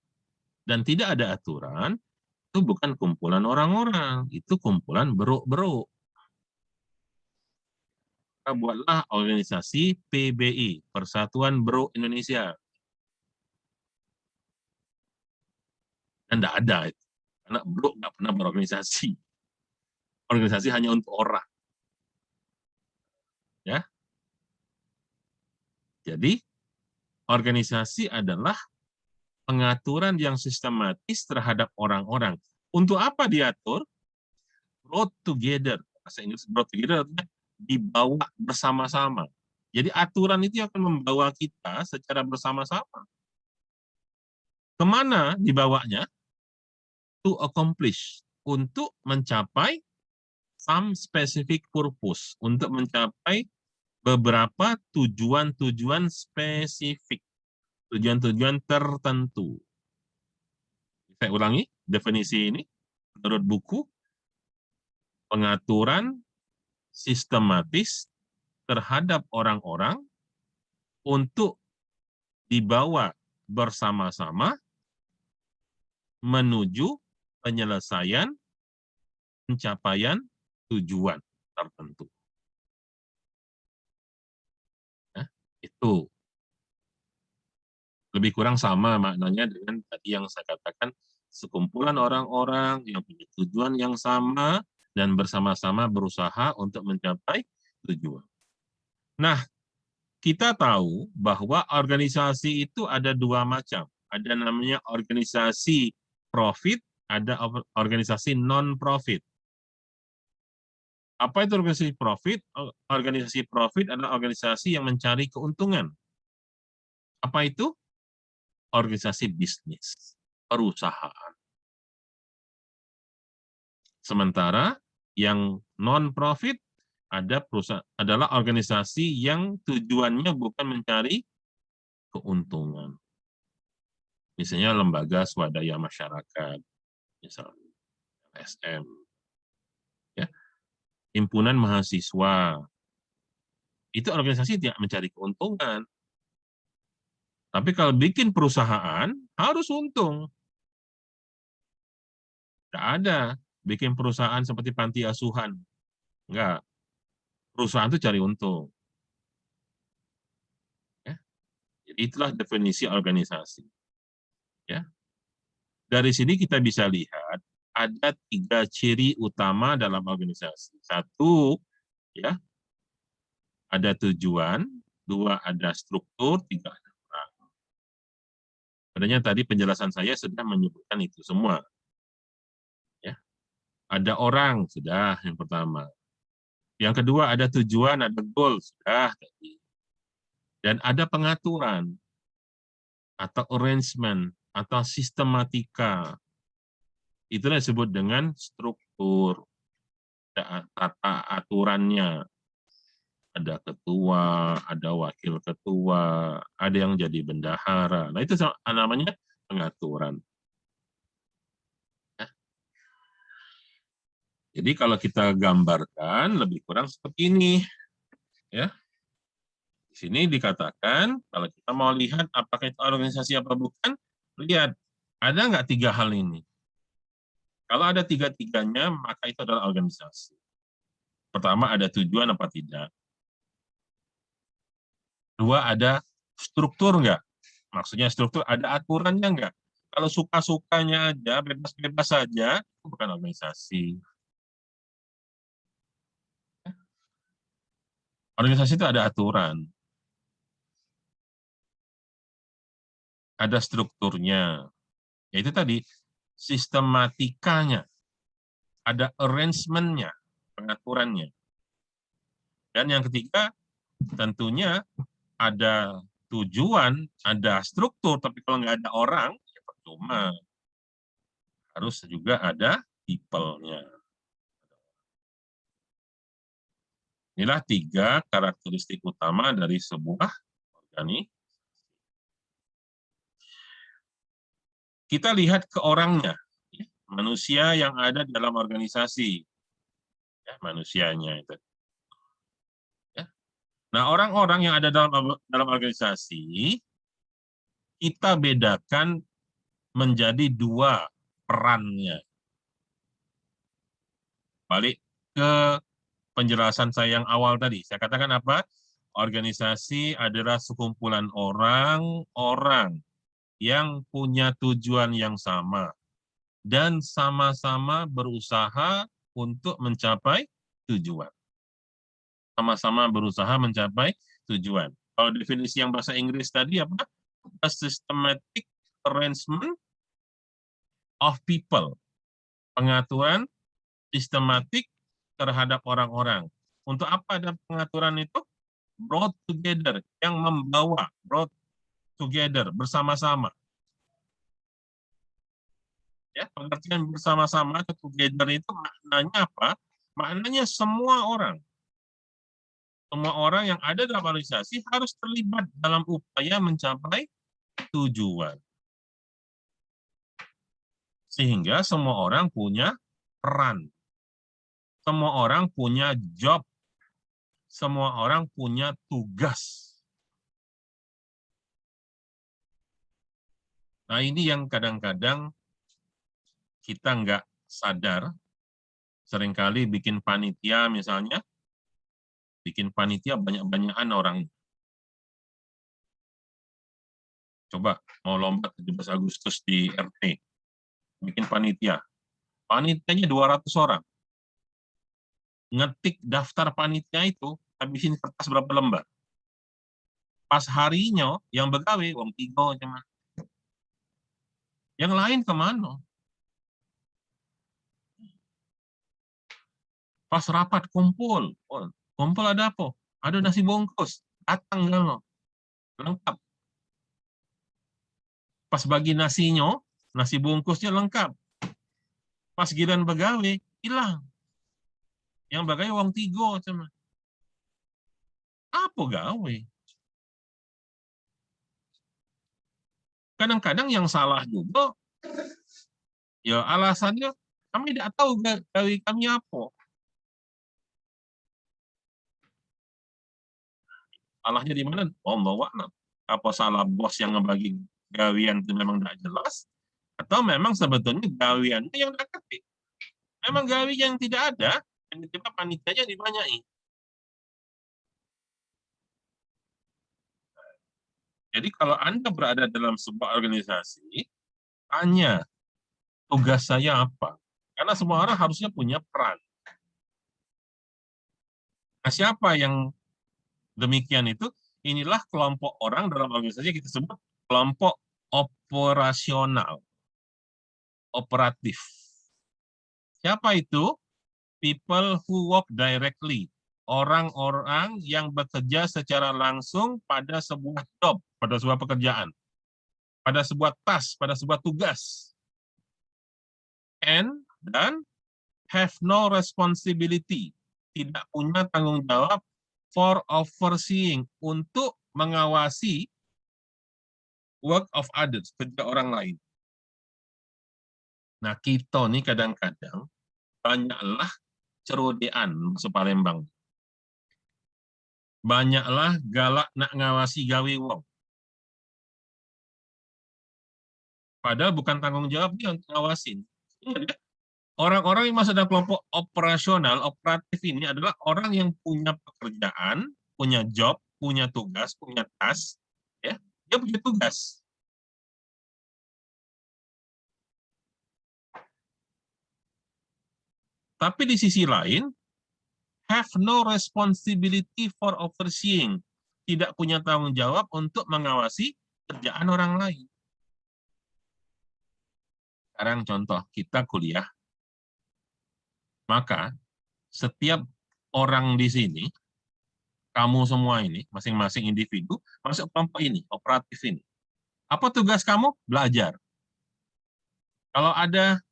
[SPEAKER 1] dan tidak ada aturan, itu bukan kumpulan orang-orang, itu kumpulan beruk-beruk. Kita buatlah organisasi PBI, Persatuan Beruk Indonesia. Dan tidak ada itu. Karena beruk nggak pernah berorganisasi. Organisasi hanya untuk orang. Ya. Jadi, organisasi adalah pengaturan yang sistematis terhadap orang-orang. Untuk apa diatur? Brought together. Bahasa Inggris brought together artinya dibawa bersama-sama. Jadi aturan itu akan membawa kita secara bersama-sama. Kemana dibawanya? To accomplish. Untuk mencapai some specific purpose. Untuk mencapai beberapa tujuan-tujuan spesifik. Tujuan-tujuan tertentu. Saya ulangi definisi ini. Menurut buku, pengaturan sistematis terhadap orang-orang untuk dibawa bersama-sama menuju penyelesaian pencapaian tujuan tertentu. Nah, itu lebih kurang sama maknanya dengan tadi yang saya katakan, sekumpulan orang-orang yang punya tujuan yang sama dan bersama-sama berusaha untuk mencapai tujuan. Nah, kita tahu bahwa organisasi itu ada dua macam. Ada namanya organisasi profit, ada organisasi non-profit. Apa itu organisasi profit? Organisasi profit adalah organisasi yang mencari keuntungan. Apa itu? Organisasi bisnis, perusahaan. Sementara yang non-profit adalah organisasi yang tujuannya bukan mencari keuntungan. Misalnya lembaga swadaya masyarakat, misalnya LSM, ya, himpunan mahasiswa, itu organisasi tidak mencari keuntungan. Tapi kalau bikin perusahaan, harus untung. Tidak ada bikin perusahaan seperti panti asuhan. Enggak. Perusahaan itu cari untung. Ya. Jadi itulah definisi organisasi. Ya. Dari sini kita bisa lihat ada 3 ciri utama dalam organisasi. 1, ya, ada tujuan, 2, ada struktur, 3, ada orang. Sebenarnya tadi penjelasan saya sudah menyebutkan itu semua. Ya. Ada orang, sudah yang pertama. Yang kedua ada tujuan, ada goal, sudah tadi. Dan ada pengaturan, atau arrangement, atau sistematika. Itulah disebut dengan struktur, tata aturannya. Ada ketua, ada wakil ketua, ada yang jadi bendahara. Nah, itu namanya pengaturan. Ya. Jadi kalau kita gambarkan lebih kurang seperti ini. Ya. Di sini dikatakan, kalau kita mau lihat apakah itu organisasi apa bukan, lihat, ada nggak 3 hal ini? Kalau ada 3-tiganya, maka itu adalah organisasi. Pertama, ada tujuan apa tidak? 2, ada struktur nggak? Maksudnya struktur, ada aturannya nggak? Kalau suka-sukanya aja, bebas-bebas saja, itu bukan organisasi. Organisasi itu ada aturan. Ada strukturnya. Yaitu tadi, sistematikanya. Ada arrangement-nya, pengaturannya. Dan yang ketiga, tentunya ada tujuan, ada struktur, tapi kalau nggak ada orang, ya percuma. Harus juga ada people-nya. Inilah 3 karakteristik utama dari sebuah organisasi. Kita lihat ke orangnya, manusia yang ada dalam organisasi, ya, manusianya itu. Ya. Nah, orang-orang yang ada dalam organisasi, kita bedakan menjadi 2 perannya. Balik ke penjelasan saya yang awal tadi. Saya katakan apa? Organisasi adalah sekumpulan orang-orang yang punya tujuan yang sama dan sama-sama berusaha untuk mencapai tujuan. Sama-sama berusaha mencapai tujuan. Kalau definisi yang bahasa Inggris tadi apa? A systematic arrangement of people. Pengaturan sistematik terhadap orang-orang. Untuk apa ada pengaturan itu? Brought together, yang membawa, brought together, bersama-sama. Ya, pengertian bersama-sama atau together itu maknanya apa? Maknanya semua orang yang ada dalam organisasi harus terlibat dalam upaya mencapai tujuan. Sehingga semua orang punya peran. Semua orang punya job. Semua orang punya tugas. Nah, ini yang kadang-kadang kita nggak sadar, seringkali bikin panitia misalnya, bikin panitia banyak-banyakan orang. Coba mau lomba 17 Agustus di RT, bikin panitia. Panitianya 200 orang. Ngetik daftar panitia itu, habisin kertas berapa lembar. Pas harinya, yang begawe, wong 3 cuma. Yang lain kemana? Pas rapat kumpul, oh, kumpul ada apa? Ada nasi bungkus, datang kan, lengkap. Pas bagi nasinya, nasi bungkusnya lengkap. Pas giliran begawe, hilang. Yang begawe wong 3 cuma. Apa gawe? Kadang-kadang yang salah juga, ya alasannya kami tidak tahu gawe kami apa. Salahnya di mana? Wallahu a'lam. Apa salah bos yang ngebagi gawean itu memang tidak jelas? Atau memang sebetulnya gaweannya yang tidak ketik? Memang gawe yang tidak ada, yang tiba panitianya dibanyai. Jadi kalau Anda berada dalam sebuah organisasi, tanya, tugas saya apa? Karena semua orang harusnya punya peran. Nah, siapa yang demikian itu? Inilah kelompok orang dalam organisasi kita sebut kelompok operasional, operatif. Siapa itu? People who work directly. Orang-orang yang bekerja secara langsung pada sebuah job, pada sebuah pekerjaan, pada sebuah task, pada sebuah tugas. Dan have no responsibility, tidak punya tanggung jawab for overseeing, untuk mengawasi work of others, kerja orang lain. Nah, kita nih kadang-kadang banyaklah cerodean masuk Palembang. Banyaklah galak nak ngawasi gawe wong. Padahal bukan tanggung jawab dia untuk ngawasin. Orang-orang yang masuk dalam kelompok operasional, operatif ini adalah orang yang punya pekerjaan, punya job, punya tugas, punya task, ya, dia punya tugas. Tapi di sisi lain, have no responsibility for overseeing, tidak punya tanggung jawab untuk mengawasi kerjaan orang lain. Sekarang contoh, kita kuliah, maka setiap orang di sini, kamu semua ini, masing-masing individu, masuk kelompok ini, operatif ini. Apa tugas kamu? Belajar. Kalau ada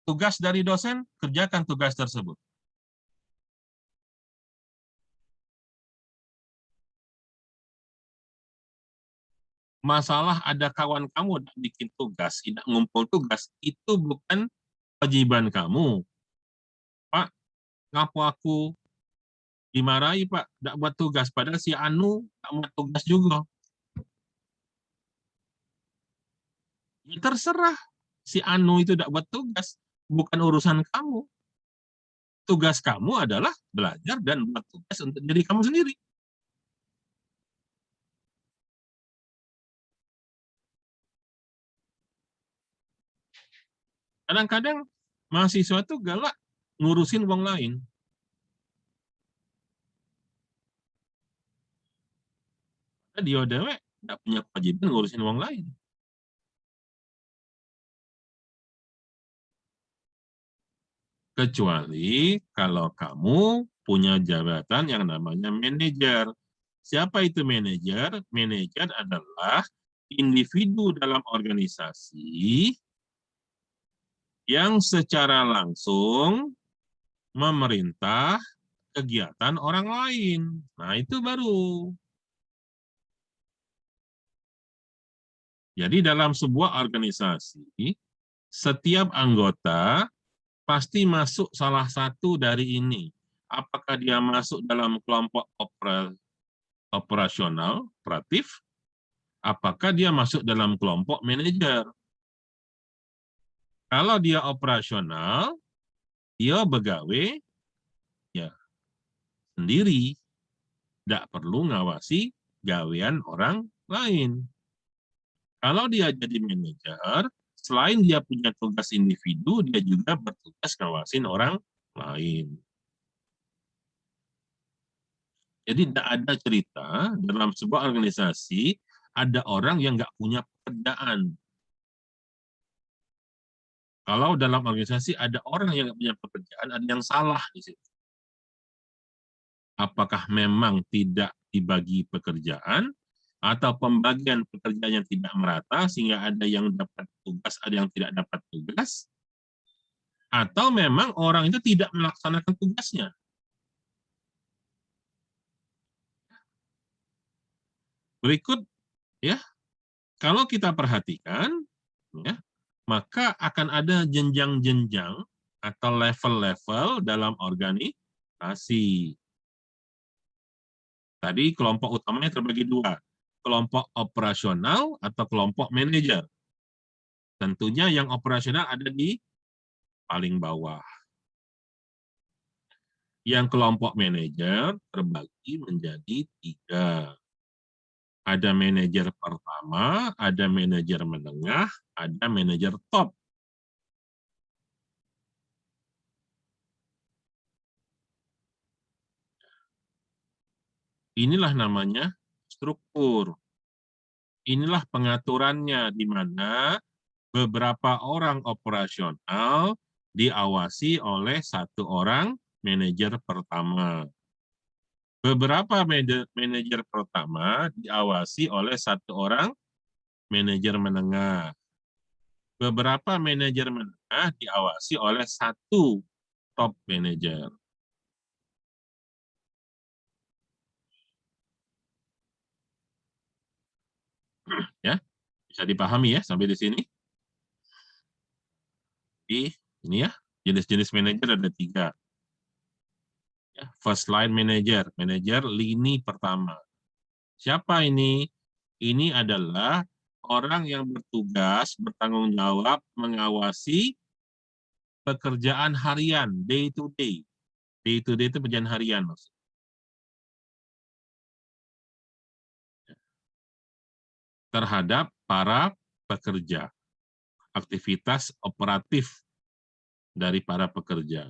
[SPEAKER 1] tugas dari dosen, kerjakan tugas tersebut. Masalah ada kawan kamu bikin tugas, tidak ngumpul tugas, itu bukan kewajiban kamu. Pak, ngapa aku dimarahi, Pak? Tidak buat tugas, padahal si Anu tidak buat tugas juga. Ya terserah, si Anu itu tidak buat tugas, bukan urusan kamu. Tugas kamu adalah belajar dan buat tugas untuk diri kamu sendiri. Kadang-kadang mahasiswa itu galak ngurusin wong lain. Dia dewek nggak punya kewajiban ngurusin wong lain. Kecuali kalau kamu punya jabatan yang namanya manajer. Siapa itu manajer? Manajer adalah individu dalam organisasi yang secara langsung memerintah kegiatan orang lain. Nah, itu baru. Jadi dalam sebuah organisasi, setiap anggota pasti masuk salah satu dari ini. Apakah dia masuk dalam kelompok operasional, operatif, apakah dia masuk dalam kelompok manajer. Kalau dia operasional, dia begawe ya sendiri, tidak perlu ngawasi gawean orang lain. Kalau dia jadi manajer, selain dia punya tugas individu, dia juga bertugas ngawasin orang lain. Jadi tidak ada cerita dalam sebuah organisasi ada orang yang nggak punya pekerjaan. Kalau dalam organisasi ada orang yang nggak punya pekerjaan, ada yang salah di situ. Apakah memang tidak dibagi pekerjaan, atau pembagian pekerjaan yang tidak merata, sehingga ada yang dapat tugas, ada yang tidak dapat tugas, atau memang orang itu tidak melaksanakan tugasnya. Berikut, ya, kalau kita perhatikan, ya, maka akan ada jenjang-jenjang atau level-level dalam organisasi. Tadi kelompok utamanya terbagi dua, kelompok operasional atau kelompok manajer. Tentunya yang operasional ada di paling bawah. Yang kelompok manajer terbagi menjadi tiga. Ada manajer pertama, ada manajer menengah, ada manajer top. Inilah namanya struktur. Inilah pengaturannya, di mana beberapa orang operasional diawasi oleh satu orang manajer pertama. Beberapa manajer pertama diawasi oleh satu orang manajer menengah. Beberapa manajer menengah diawasi oleh satu top manajer. Ya, bisa dipahami ya sampai di sini. Ini ya, jenis-jenis manajer ada tiga. Ya, first line manager, manajer lini pertama. Siapa ini? Ini adalah orang yang bertugas, bertanggung jawab, mengawasi pekerjaan harian, day to day. Day to day itu pekerjaan harian. Terhadap para pekerja. Aktivitas operatif dari para pekerja.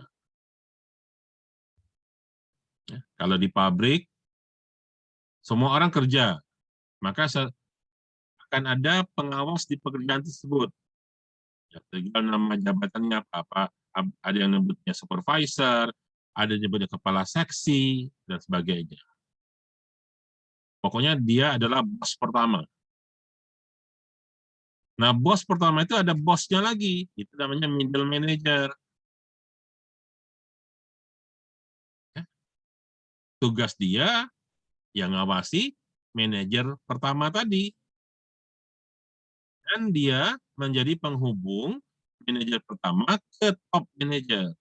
[SPEAKER 1] Ya, kalau di pabrik, semua orang kerja, maka akan ada pengawas di pekerjaan tersebut. Ya, tinggal nama jabatannya apa, ada yang nyebutnya supervisor, ada yang nyebutnya kepala seksi, dan sebagainya. Pokoknya dia adalah bos pertama. Nah, bos pertama itu ada bosnya lagi, itu namanya middle manager. Ya, tugas dia yang ngawasi manajer pertama tadi. Dan dia menjadi penghubung manajer pertama ke top manajer.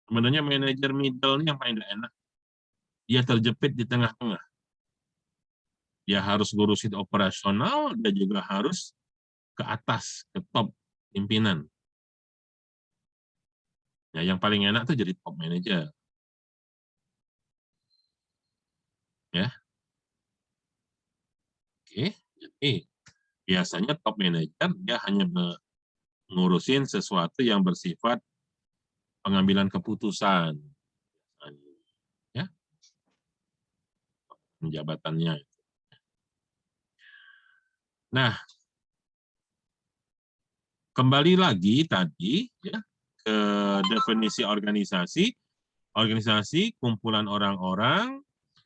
[SPEAKER 1] Sebenarnya manajer middle ini yang paling enak. Dia terjepit di tengah-tengah. Dia harus ngurusin operasional dan juga harus ke atas, ke top pimpinan. Ya, yang paling enak tuh jadi top manager. Ya. Oke. Jadi biasanya top manager dia hanya ngurusin sesuatu yang bersifat pengambilan keputusan. Ya, jabatannya. Nah, kembali lagi tadi ya ke definisi organisasi. Organisasi kumpulan orang-orang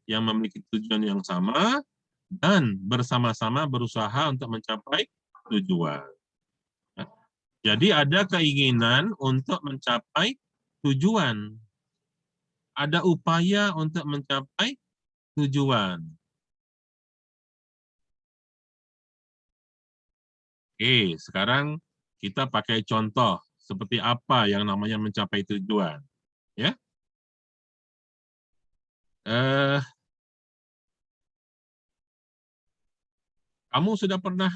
[SPEAKER 1] yang memiliki tujuan yang sama dan bersama-sama berusaha untuk mencapai tujuan. Jadi ada keinginan untuk mencapai tujuan. Ada upaya untuk mencapai tujuan. Oke, sekarang kita pakai contoh seperti apa yang namanya mencapai tujuan. Ya, kamu sudah pernah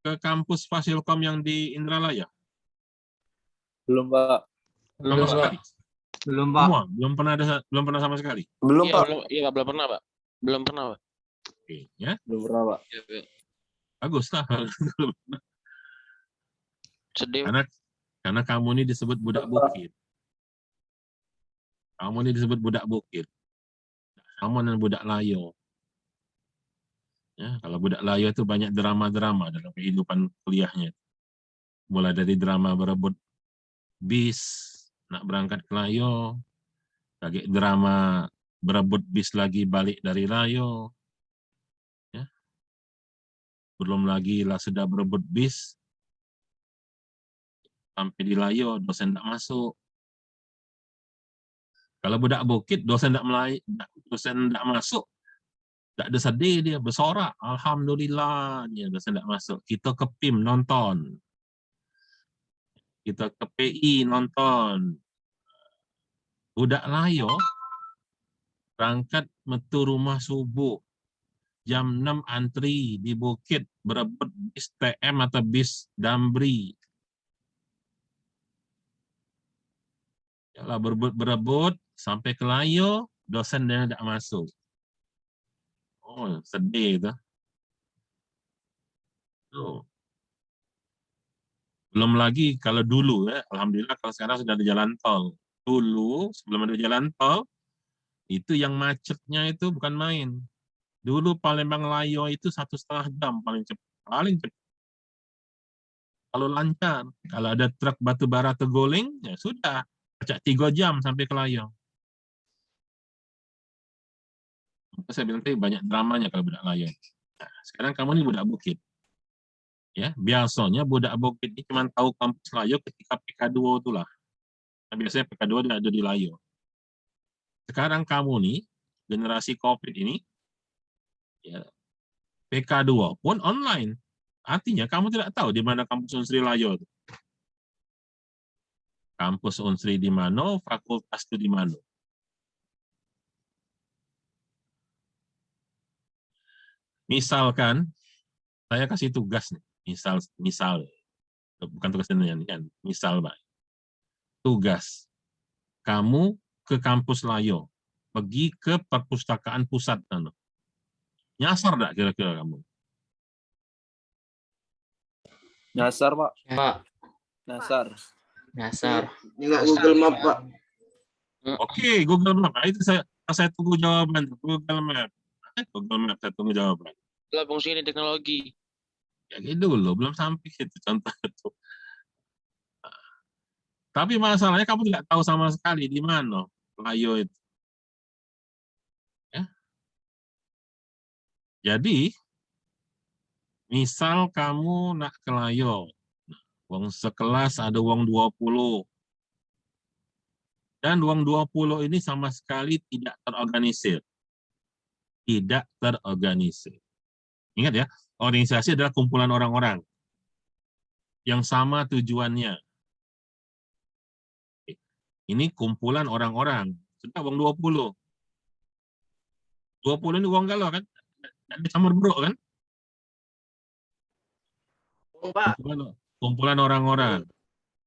[SPEAKER 1] ke kampus Fasilkom yang di Indralaya?
[SPEAKER 3] Belum, Pak.
[SPEAKER 1] Sama sekali?
[SPEAKER 4] Belum, Pak.
[SPEAKER 1] Semua? Belum pernah sama sekali?
[SPEAKER 3] Belum,
[SPEAKER 2] Iya,
[SPEAKER 3] Pak.
[SPEAKER 2] belum pernah, Pak. Belum pernah, Pak.
[SPEAKER 1] Oke, ya.
[SPEAKER 3] Belum pernah, Pak.
[SPEAKER 2] Iya.
[SPEAKER 1] Bagus lah.
[SPEAKER 2] Sedih.
[SPEAKER 1] Karena kamu ini disebut budak bukit. Kamu ini disebut budak bukit. Kamu dan budak layo. Ya, kalau budak layo itu banyak drama-drama dalam kehidupan kuliahnya. Mulai dari drama berebut bis, nak berangkat ke layo, lagi drama berebut bis lagi balik dari layo. Ya. Belum lagi lah sudah berebut bis, sampai di layo, dosen tak masuk. Kalau budak bukit, dosen tak masuk, tak ada sedih dia, bersorak. Alhamdulillah, dia dosen tak masuk. Kita ke PIM nonton. Kita ke PI nonton. Budak layo, berangkat metu rumah subuh. Jam 6 antri di bukit, berebut bis TM atau bis Damri. Yalah, berebut sampai ke layo, dosen dia tidak masuk. Oh, sedih itu. Tuh. Belum lagi kalau dulu ya, alhamdulillah kalau sekarang sudah ada jalan tol. Dulu sebelum ada jalan tol, itu yang macetnya itu bukan main. Dulu Palembang Layo itu 1,5 jam paling cepat. Paling cepat. Kalau lancar, kalau ada truk batu bara terguling, ya sudah. Pecah 3 jam sampai ke Layo. Saya bilang tadi banyak dramanya kalau budak Layo. Nah, sekarang kamu ini budak bukit. Ya, biasanya budak bukit ini cuma tahu kampus Layo ketika PK2 itulah. Nah, biasanya PK2 ada di Layo. Sekarang kamu nih, generasi COVID ini, ya, PK2 pun online. Artinya kamu tidak tahu di mana kampus Unsri Layo. Kampus Unsri di mana, fakultas itu di mana. Misalkan, saya kasih tugas nih. Misal, bukan tugas nyanyian, misal, Pak. Tugas, kamu ke kampus Layo, pergi ke perpustakaan pusat. Nyasar enggak kira-kira kamu?
[SPEAKER 3] Nyasar, Pak.
[SPEAKER 4] Pak.
[SPEAKER 3] Nyasar.
[SPEAKER 4] Nyasar.
[SPEAKER 5] Nggak Google Map, Pak.
[SPEAKER 1] Oke, Google Map. Nah, itu saya tunggu jawaban. Google Map. Google Map, saya tunggu jawaban.
[SPEAKER 2] Lah fungsi ini teknologi.
[SPEAKER 1] Ya gitu dulu, belum sampai itu contoh itu. Tapi masalahnya kamu tidak tahu sama sekali di mana Layo itu. Ya. Jadi, misal kamu nak ke Layo, uang sekelas ada uang 20. Dan uang 20 ini sama sekali tidak terorganisir. Tidak terorganisir. Ingat ya, organisasi adalah kumpulan orang-orang yang sama tujuannya. Ini kumpulan orang-orang. Sudah uang 20. 20 ini uang galau kan? Ada campur bro kan?
[SPEAKER 5] Pak.
[SPEAKER 1] Kumpulan orang-orang.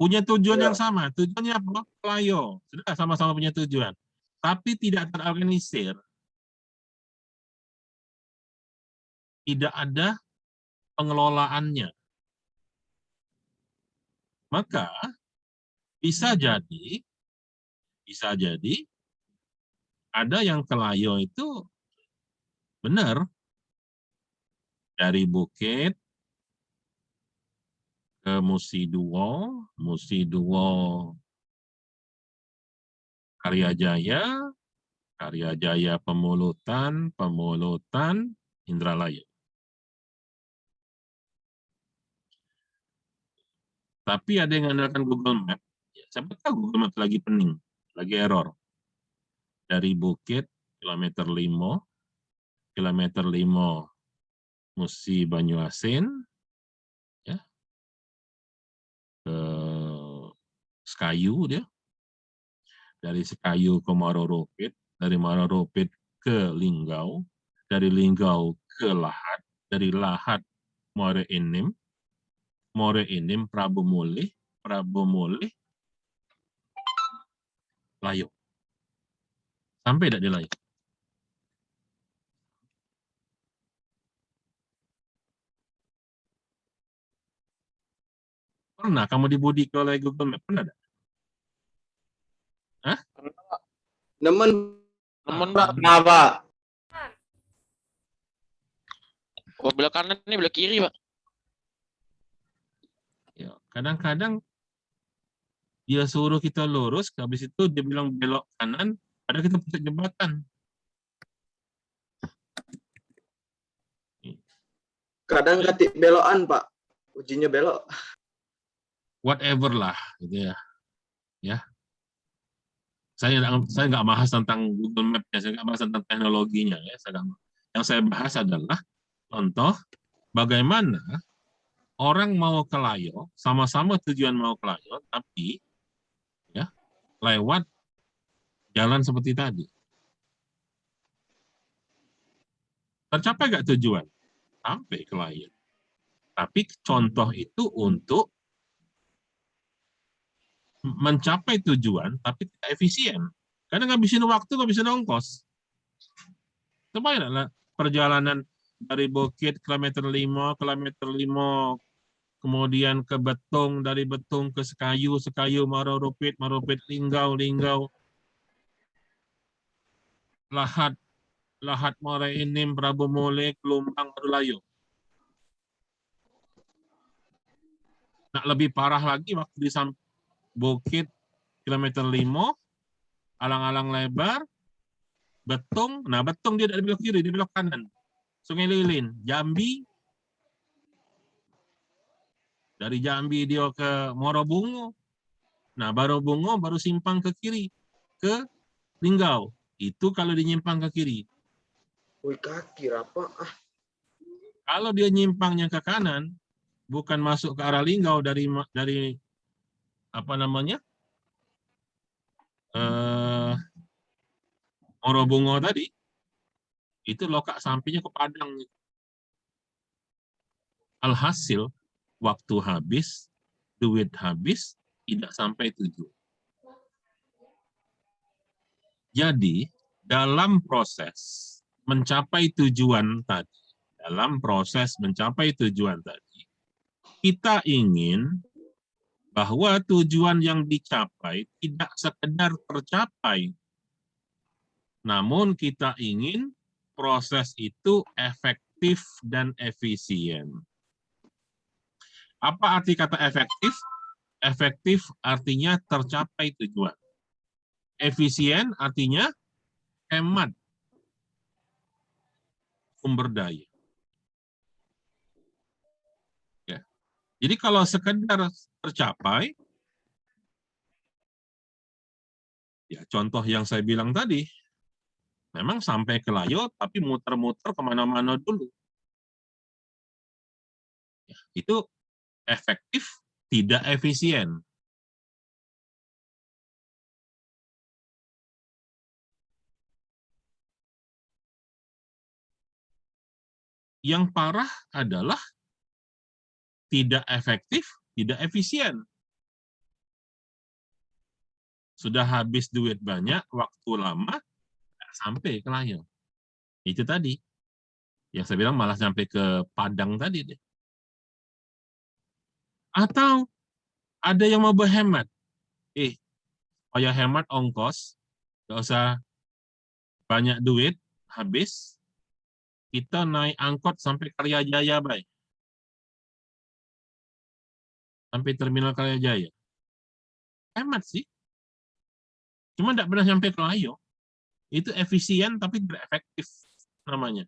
[SPEAKER 1] punya tujuan
[SPEAKER 3] Iya.
[SPEAKER 1] yang sama. Tujuannya apa? Kelayo. Sudah sama-sama punya tujuan. Tapi tidak terorganisir. Tidak ada pengelolaannya. Maka bisa jadi ada yang kelayo itu benar dari Bukit ke Musiduo Karyajaya, Karyajaya Pemulutan, Indralaya. Tapi ada yang mengandalkan Google Map. Ya, siapa tahu Google Map lagi pening, lagi error. Dari Bukit, kilometer 5 Musi Banyuasin, ya, ke Sekayu dia. Dari Sekayu ke Maroropit, dari Maroropit ke Linggau, dari Linggau ke Lahat, dari Lahat Muara Enim Prabu Mulih, Layo. Sampai tidak di Layo. Pernah kamu dibudik oleh Google Map? Pernah tidak? Hah?
[SPEAKER 3] Nemen,
[SPEAKER 2] Pak.
[SPEAKER 3] kenapa?
[SPEAKER 2] Oh, belok kanan ini belok kiri, Pak.
[SPEAKER 1] Ya, kadang-kadang dia suruh kita lurus, habis itu dia bilang belok kanan, padahal kita pusat jembatan.
[SPEAKER 3] Kadang ketik belokan, Pak. Ujinya belok.
[SPEAKER 1] Whatever lah, gitu ya. Ya. Saya nggak bahas tentang Google Map, saya nggak bahas tentang teknologinya. Ya. Yang saya bahas adalah contoh bagaimana orang mau ke Layo, sama-sama tujuan mau ke Layo, tapi ya lewat jalan seperti tadi. Tercapai nggak tujuan? Sampai ke Layo. Tapi contoh itu untuk mencapai tujuan, tapi tidak efisien. Karena ngabisin waktu, ngabisin ongkos. Coba ya perjalanan dari Bukit kilometer 5, kemudian ke Betung, dari Betung ke Sekayu, Maroropit, Linggau, Lahat Muara Enim, Prabu Mulih, Lumbang, baru Layo. Nah, lebih parah lagi waktu di Bukit kilometer 5, alang-alang lebar, Betung. Nah, Betung dia dari belok kiri, dia belok kanan. Sungai Lilin, Jambi. Dari Jambi dia ke Morobungo. Nah, Morobungo baru simpang ke kiri, ke Linggau. Itu kalau dia nyimpang ke kiri.
[SPEAKER 3] Wih, kaki apa?
[SPEAKER 1] Kalau dia nyimpangnya ke kanan, bukan masuk ke arah Linggau dari apa namanya? Morobungo tadi, itu lokak sampingnya ke Padang. Alhasil, waktu habis, duit habis, tidak sampai tujuan. Jadi, dalam proses mencapai tujuan tadi, kita ingin bahwa tujuan yang dicapai tidak sekedar tercapai, namun kita ingin proses itu efektif dan efisien. Apa arti kata efektif? Efektif artinya tercapai tujuan. Efisien artinya hemat sumber daya. Ya. Jadi kalau sekedar tercapai, ya contoh yang saya bilang tadi, memang sampai ke Layo, tapi muter-muter kemana-mana dulu. Ya, itu efektif, tidak efisien. Yang parah adalah tidak efektif, tidak efisien. sudah habis duit banyak, waktu lama, nggak sampai ke Layo. Itu tadi. Yang saya bilang malah sampai ke Padang tadi deh. Atau ada yang mau berhemat. Supaya hemat ongkos, nggak usah banyak duit, habis, kita naik angkot sampai Karyajaya, baik. Sampai Terminal Karyajaya. Hemat sih. Cuma nggak pernah sampai ke Layo. Itu efisien tapi tidak efektif namanya.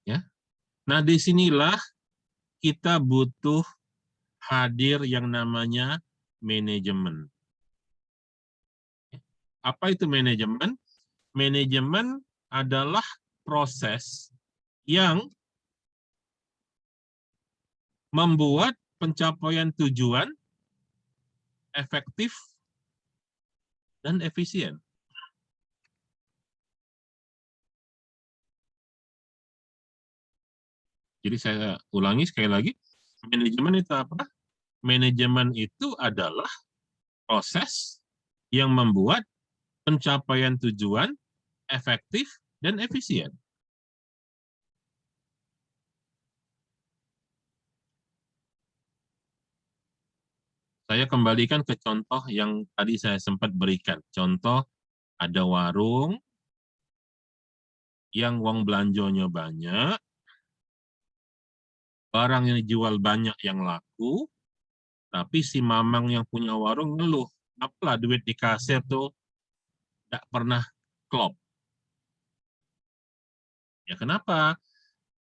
[SPEAKER 1] Ya. Nah, disinilah kita butuh hadir yang namanya manajemen. Apa itu manajemen? Manajemen adalah proses yang membuat pencapaian tujuan efektif dan efisien. Jadi saya ulangi sekali lagi, manajemen itu apa? Manajemen itu adalah proses yang membuat pencapaian tujuan efektif dan efisien. Saya kembalikan ke contoh yang tadi saya sempat berikan. Contoh, ada warung yang uang belanjonya banyak, barang yang dijual banyak yang laku, tapi si mamang yang punya warung ngeluh, apalah duit di kasir tuh tidak pernah klop. Ya kenapa?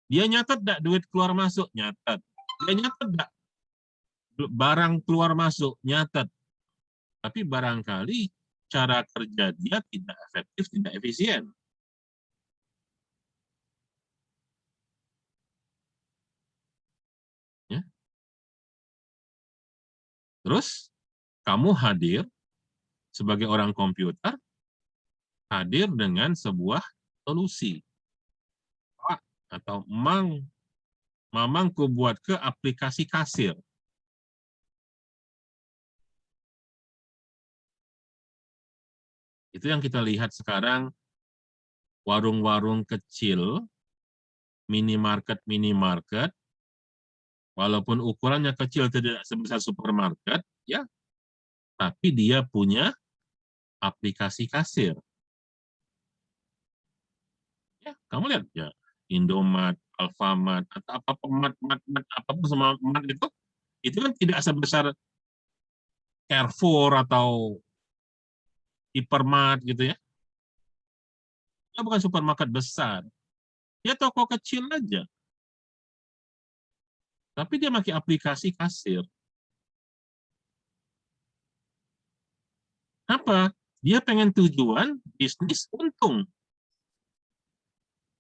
[SPEAKER 1] Dia nyatet tidak duit keluar masuk? Nyatet. Dia nyatet tidak barang keluar masuk? Nyatet. Tapi barangkali cara kerja dia tidak efektif, tidak efisien. Ya. Terus, kamu hadir sebagai orang komputer, hadir dengan sebuah solusi. Pak atau mamang ku buat ke aplikasi kasir. Itu yang kita lihat sekarang, warung-warung kecil, minimarket, walaupun ukurannya kecil tidak sebesar supermarket, ya, tapi dia punya aplikasi kasir. Ya, kamu lihat ya, Indomaret, Alfamart, atau apapun semua mat itu kan tidak sebesar Carrefour atau Hypermart gitu ya. Dia bukan supermarket besar. Dia toko kecil aja. Tapi dia pakai aplikasi kasir. Apa? Dia pengen tujuan bisnis untung.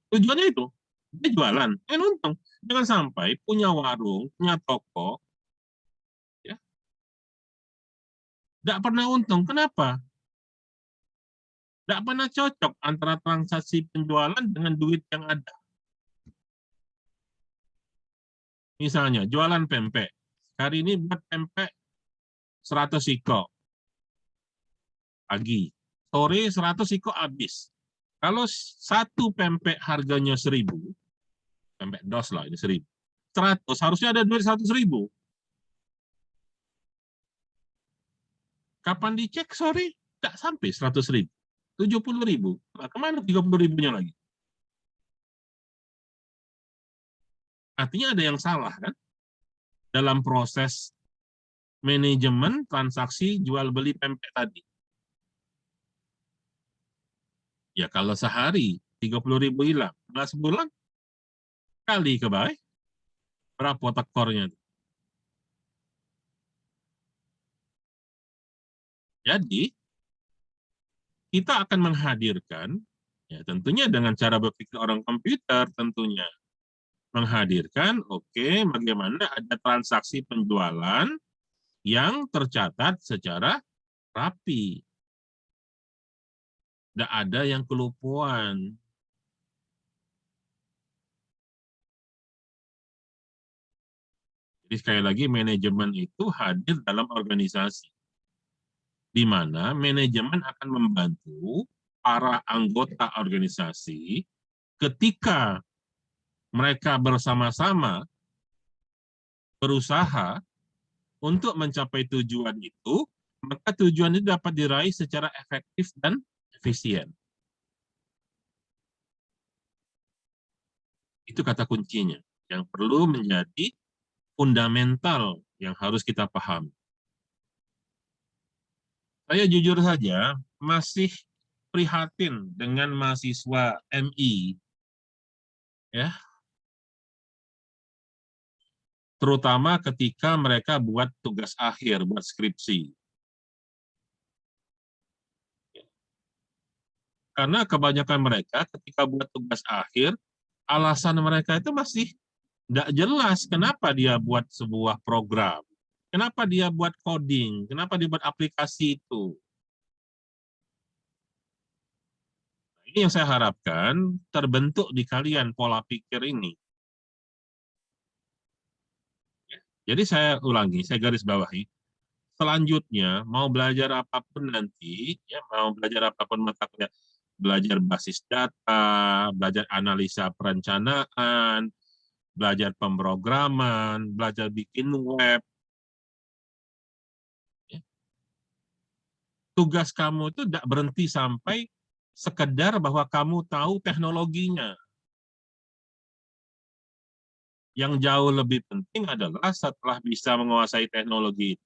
[SPEAKER 1] Tujuannya itu, dia jualan, pengen untung. Jangan sampai punya warung, punya toko, ya, nggak pernah untung. Kenapa? Nggak pernah cocok antara transaksi penjualan dengan duit yang ada. Misalnya, jualan pempek. Hari ini buat pempek 100 iko. Pagi. Sore 100 iko habis. Kalau satu pempek harganya 1.000, pempek dos lah, ini 1.000. 100, harusnya ada duit 100.000. Kapan dicek sore? Nggak sampai 100.000. 70.000. Nah, kemana 30.000-nya lagi? Artinya ada yang salah kan? Dalam proses manajemen transaksi jual beli pempek tadi. Ya kalau sehari 30.000 hilang, 11 bulan kali ke baik, berapa tekornya? Jadi kita akan menghadirkan, ya tentunya dengan cara berpikir orang komputer tentunya, menghadirkan, oke, bagaimana ada transaksi penjualan yang tercatat secara rapi. Tidak ada yang kelupaan. Jadi sekali lagi manajemen itu hadir dalam organisasi, di mana manajemen akan membantu para anggota organisasi ketika mereka bersama-sama berusaha untuk mencapai tujuan itu, maka tujuan itu dapat diraih secara efektif dan efisien. Itu kata kuncinya yang perlu menjadi fundamental yang harus kita pahami. Saya jujur saja masih prihatin dengan mahasiswa MI, ya, terutama ketika mereka buat tugas akhir, buat skripsi. Karena kebanyakan mereka ketika buat tugas akhir, alasan mereka itu masih nggak jelas kenapa dia buat sebuah program, kenapa dia buat coding, kenapa dia buat aplikasi itu. Ini yang saya harapkan terbentuk di kalian pola pikir ini. Jadi saya ulangi, saya garis bawahi. Selanjutnya, mau belajar apapun nanti, ya, mau belajar apapun mata kuliah, belajar basis data, belajar analisa perencanaan, belajar pemrograman, belajar bikin web. Ya. Tugas kamu itu tidak berhenti sampai sekedar bahwa kamu tahu teknologinya. Yang jauh lebih penting adalah setelah bisa menguasai teknologi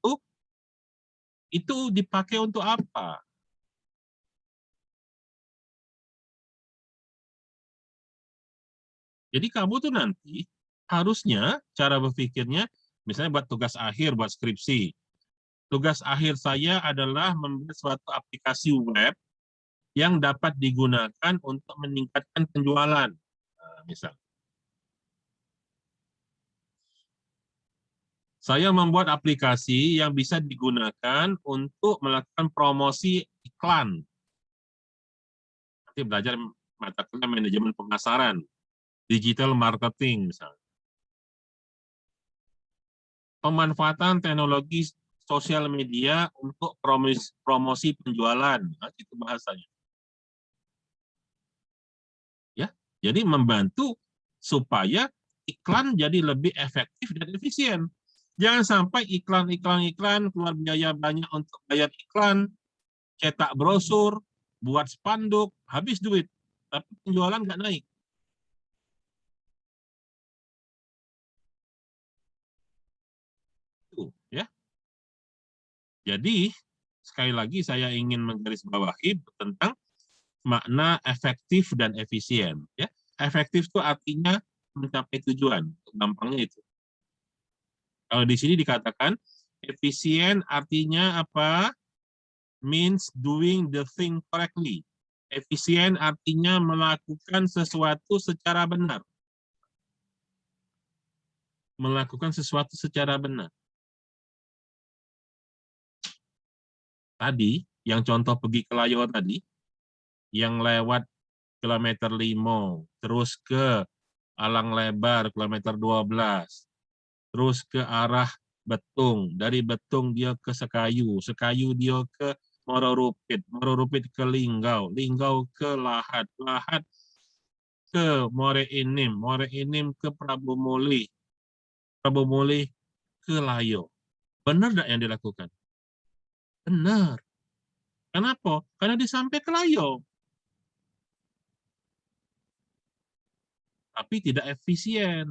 [SPEAKER 1] itu dipakai untuk apa? Jadi kamu tuh nanti harusnya cara berpikirnya, misalnya buat tugas akhir, buat skripsi. Tugas akhir saya adalah membuat suatu aplikasi web yang dapat digunakan untuk meningkatkan penjualan. Nah, misal. Saya membuat aplikasi yang bisa digunakan untuk melakukan promosi iklan. Nanti belajar mata kuliah manajemen pemasaran, digital marketing misalnya. Pemanfaatan teknologi sosial media untuk promosi penjualan. Nah, itu bahasanya. Ya, jadi membantu supaya iklan jadi lebih efektif dan efisien. Jangan sampai iklan keluar biaya banyak untuk bayar iklan, cetak brosur, buat spanduk, habis duit, tapi penjualan nggak naik. Tuh, ya. Jadi sekali lagi saya ingin menggarisbawahi tentang makna efektif dan efisien. Ya, efektif itu artinya mencapai tujuan, gampangnya itu. Kalau di sini dikatakan efisien artinya apa? Means doing the thing correctly. Efisien artinya melakukan sesuatu secara benar. Melakukan sesuatu secara benar. Tadi, yang contoh pergi ke Layo tadi, yang lewat kilometer 5, terus ke Alang Lebar kilometer 12, terus ke arah Betung, dari Betung dia ke Sekayu, Sekayu dia ke Mororupit, Mororupit ke Linggau, Linggau ke Lahat, Lahat ke More Enim, More Enim ke Prabu Muli, Prabu Muli ke Layo. Benar tidak yang dilakukan? Benar. Kenapa? Karena dia sampai ke Layo. Tapi tidak efisien.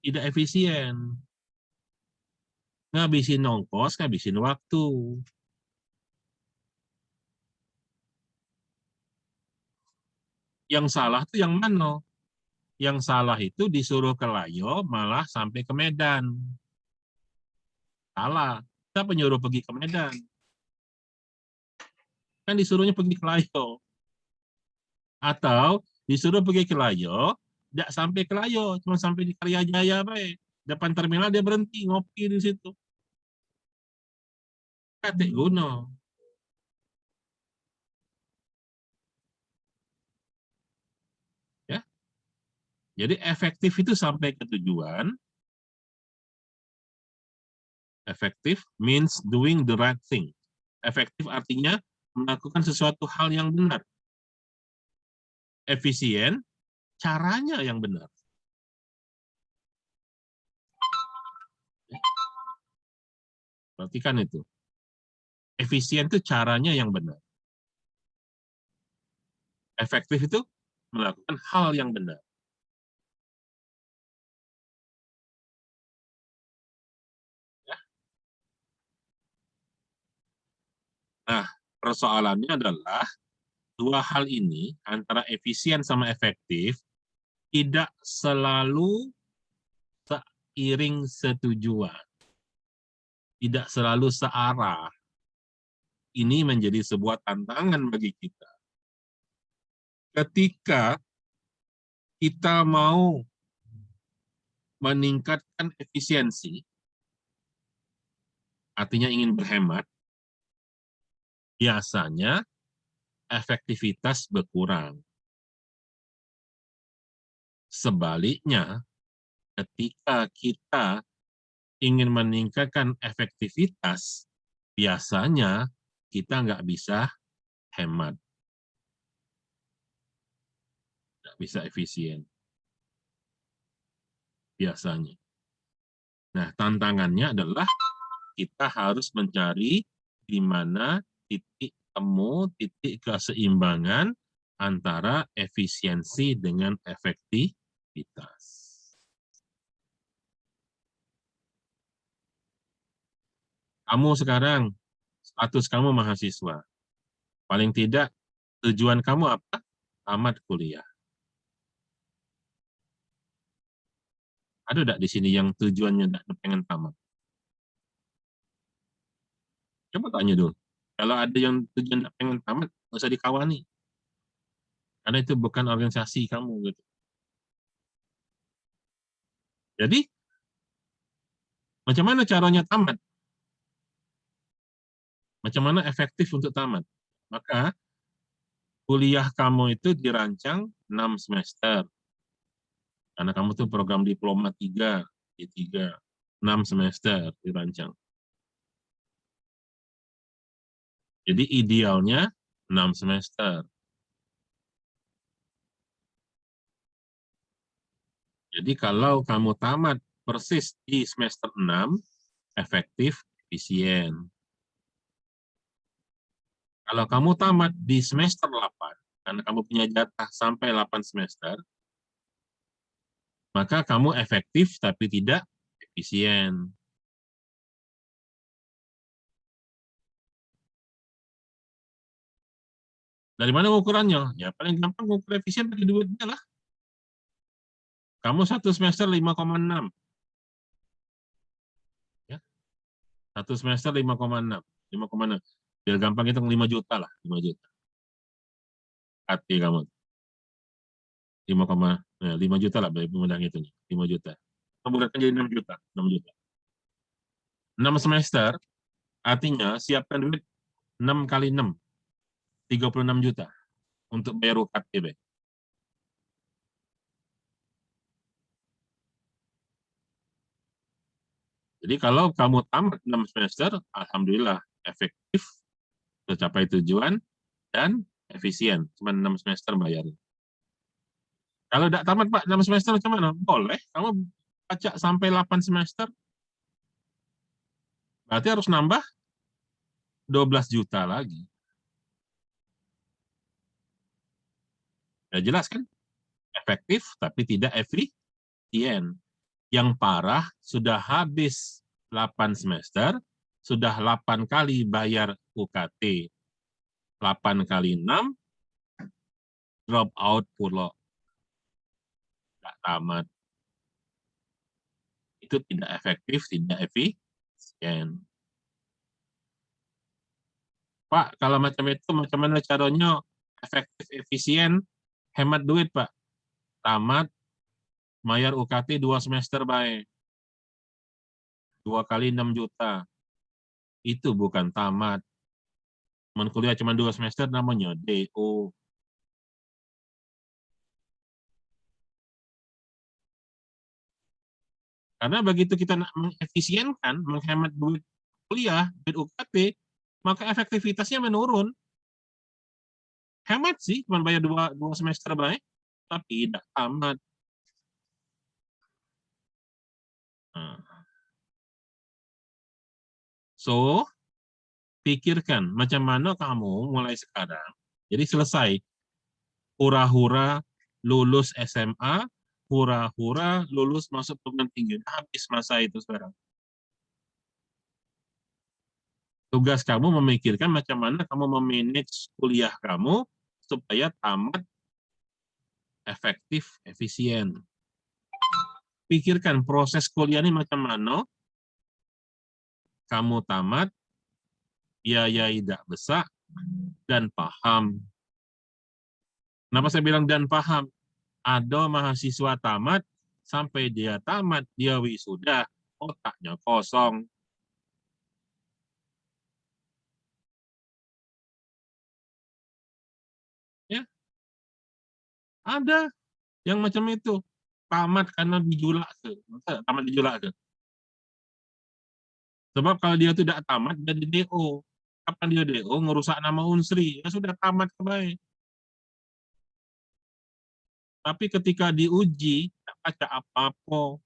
[SPEAKER 1] Tidak efisien. Ngabisin ongkos, ngabisin waktu. Yang salah itu yang mana? Yang salah itu disuruh ke Layo, malah sampai ke Medan. Salah. Siapa nyuruh pergi ke Medan? Kan disuruhnya pergi ke Layo. Atau disuruh pergi ke Layo, tidak sampai ke Layo, cuma sampai di Karyajaya baik. Depan terminal dia berhenti, ngopi di situ. Katik guna. Ya. Jadi efektif itu sampai ke tujuan. Efektif means doing the right thing. Efektif artinya melakukan sesuatu hal yang benar. Efisien, caranya yang benar. Perhatikan itu. Efisien itu caranya yang benar. Efektif itu melakukan hal yang benar. Ya. Nah, persoalannya adalah dua hal ini, antara efisien sama efektif, tidak selalu seiring setujuan. Tidak selalu searah. Ini menjadi sebuah tantangan bagi kita. Ketika kita mau meningkatkan efisiensi, artinya ingin berhemat, biasanya efektivitas berkurang. Sebaliknya, ketika kita ingin meningkatkan efektivitas, biasanya kita nggak bisa hemat. Nggak bisa efisien. Biasanya. Nah, tantangannya adalah kita harus mencari di mana titik temu, titik keseimbangan antara efisiensi dengan efektivitas. Kamu sekarang, status kamu mahasiswa. Paling tidak, tujuan kamu apa? Tamat kuliah. Ada nggak di sini yang tujuannya nggak pengen tamat? Coba tanya dulu. Kalau ada yang tujuan nggak pengen tamat, nggak usah dikawani. Karena itu bukan organisasi kamu. Gitu. Jadi, macam mana caranya tamat? Macam mana efektif untuk tamat? Maka, kuliah kamu itu dirancang 6 semester. Karena kamu tuh program diploma 3, D3, 6 semester dirancang. Jadi idealnya 6 semester. Jadi kalau kamu tamat persis di semester 6, efektif, efisien. Kalau kamu tamat di semester 8, karena kamu punya jatah sampai 8 semester, maka kamu efektif tapi tidak efisien. Dari mana ukurannya? Ya paling gampang ukur efisien pakai duitnya lah. Kamu 1 semester 5,6. Ya. 1 semester 5,6. 5,6. Biar gampang hitung 5 juta lah. 5 juta. Hati kamu. 5 juta lah bagi pemudang itu. 5 juta. Kamu bukan jadi 6 juta. 6 juta. 6 semester, artinya siapkan duit 6 kali 6. 36 juta untuk bayar UKT. Jadi kalau kamu tamat 6 semester, alhamdulillah efektif, tercapai tujuan, dan efisien. Cuma 6 semester bayar. Kalau tidak tamat Pak, 6 semester macam mana? Boleh, kamu baca sampai 8 semester, berarti harus nambah 12 juta lagi. Ya jelas kan? Efektif, tapi tidak efisien. Yang parah, sudah habis 8 semester, sudah 8 kali bayar UKT. 8 kali 6, drop out pula. Nggak tamat. Itu tidak efektif, tidak efisien. Pak, kalau macam itu, macam mana caranya efektif, efisien, hemat duit, Pak? Tamat, bayar UKT 2 semester baik. 2 kali 6 juta. Itu bukan tamat. Kuliah cuma 2 semester namanya DO. Karena begitu kita mengefisienkan, menghemat duit kuliah, duit UKT, maka efektivitasnya menurun. Hemat sih, cuma bayar dua semester baik, tapi tidak tamat. Nah. So, pikirkan macam mana kamu mulai sekarang. Jadi selesai, hura-hura lulus SMA, hura-hura lulus masuk perguruan tinggi. Habis masa itu sekarang. Tugas kamu memikirkan macam mana kamu memanage kuliah kamu supaya tamat efektif, efisien. Pikirkan proses kuliah ini macam mana, kamu tamat, biaya tidak besar, dan paham. Kenapa saya bilang dan paham? Ada mahasiswa tamat, sampai dia tamat, dia wisuda, otaknya kosong. Ya, ada yang macam itu. Tamat karena dijulak ke. Tamat dijulak ke. Sebab kalau dia tidak tamat, jadi DO. Kapan dia DO? Ngerusak nama Unsri. Ya sudah tamat kebaik. Tapi ketika diuji, tak baca apa-apa.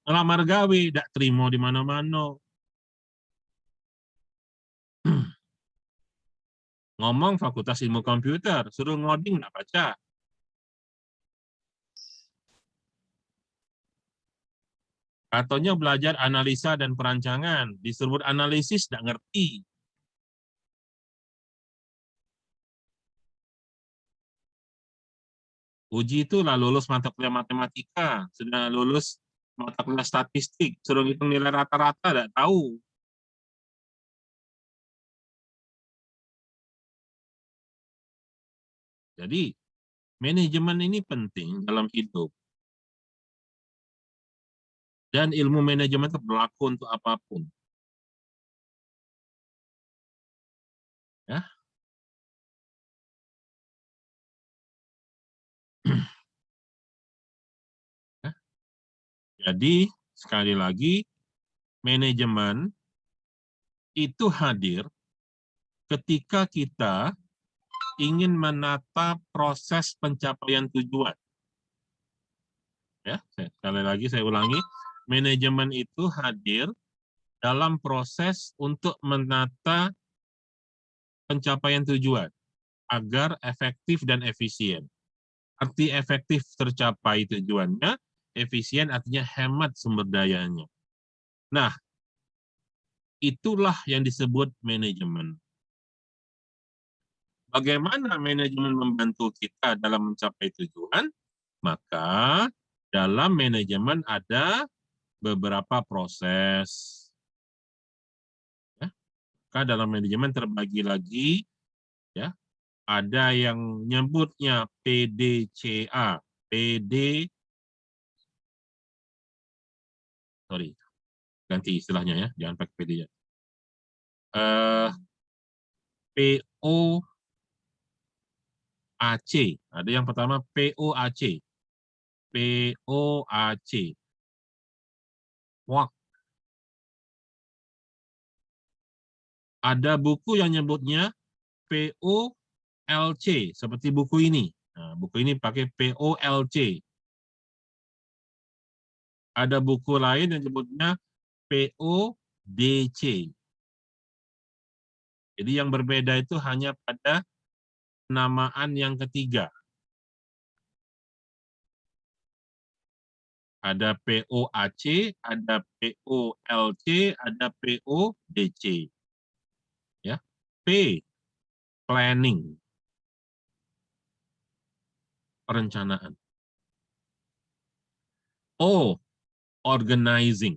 [SPEAKER 1] Ngelamar gawe, tak terima di mana-mana. Ngomong Fakultas Ilmu Komputer, suruh ngoding, tak baca. Katanya belajar analisa dan perancangan, disebut analisis, tak ngerti. Uji itu lah lulus mata kuliah matematika, sudah lulus mata kuliah statistik, suruh hitung nilai rata-rata, tak tahu. Jadi, manajemen ini penting dalam hidup. Dan ilmu manajemen itu berlaku untuk apapun. Ya. Ya. Jadi, sekali lagi, manajemen itu hadir ketika kita ingin menata proses pencapaian tujuan. Ya, sekali lagi saya ulangi, manajemen itu hadir dalam proses untuk menata pencapaian tujuan agar efektif dan efisien. Arti efektif tercapai tujuannya, efisien artinya hemat sumber dayanya. Nah, itulah yang disebut manajemen. Bagaimana manajemen membantu kita dalam mencapai tujuan? Maka dalam manajemen ada beberapa proses. Ya. Maka dalam manajemen terbagi lagi, ya, ada yang nyebutnya PDCA, ganti istilahnya ya, jangan pakai PD ya. POAC, ada yang pertama POAC, WAC. Ada buku yang nyebutnya POLC, seperti buku ini. Nah, buku ini pakai POLC. Ada buku lain yang nyebutnya PODC. Jadi yang berbeda itu hanya pada penamaan yang ketiga. Ada POAC, ada POLC, ada PODC. Ya. P, planning, perencanaan. O, organizing,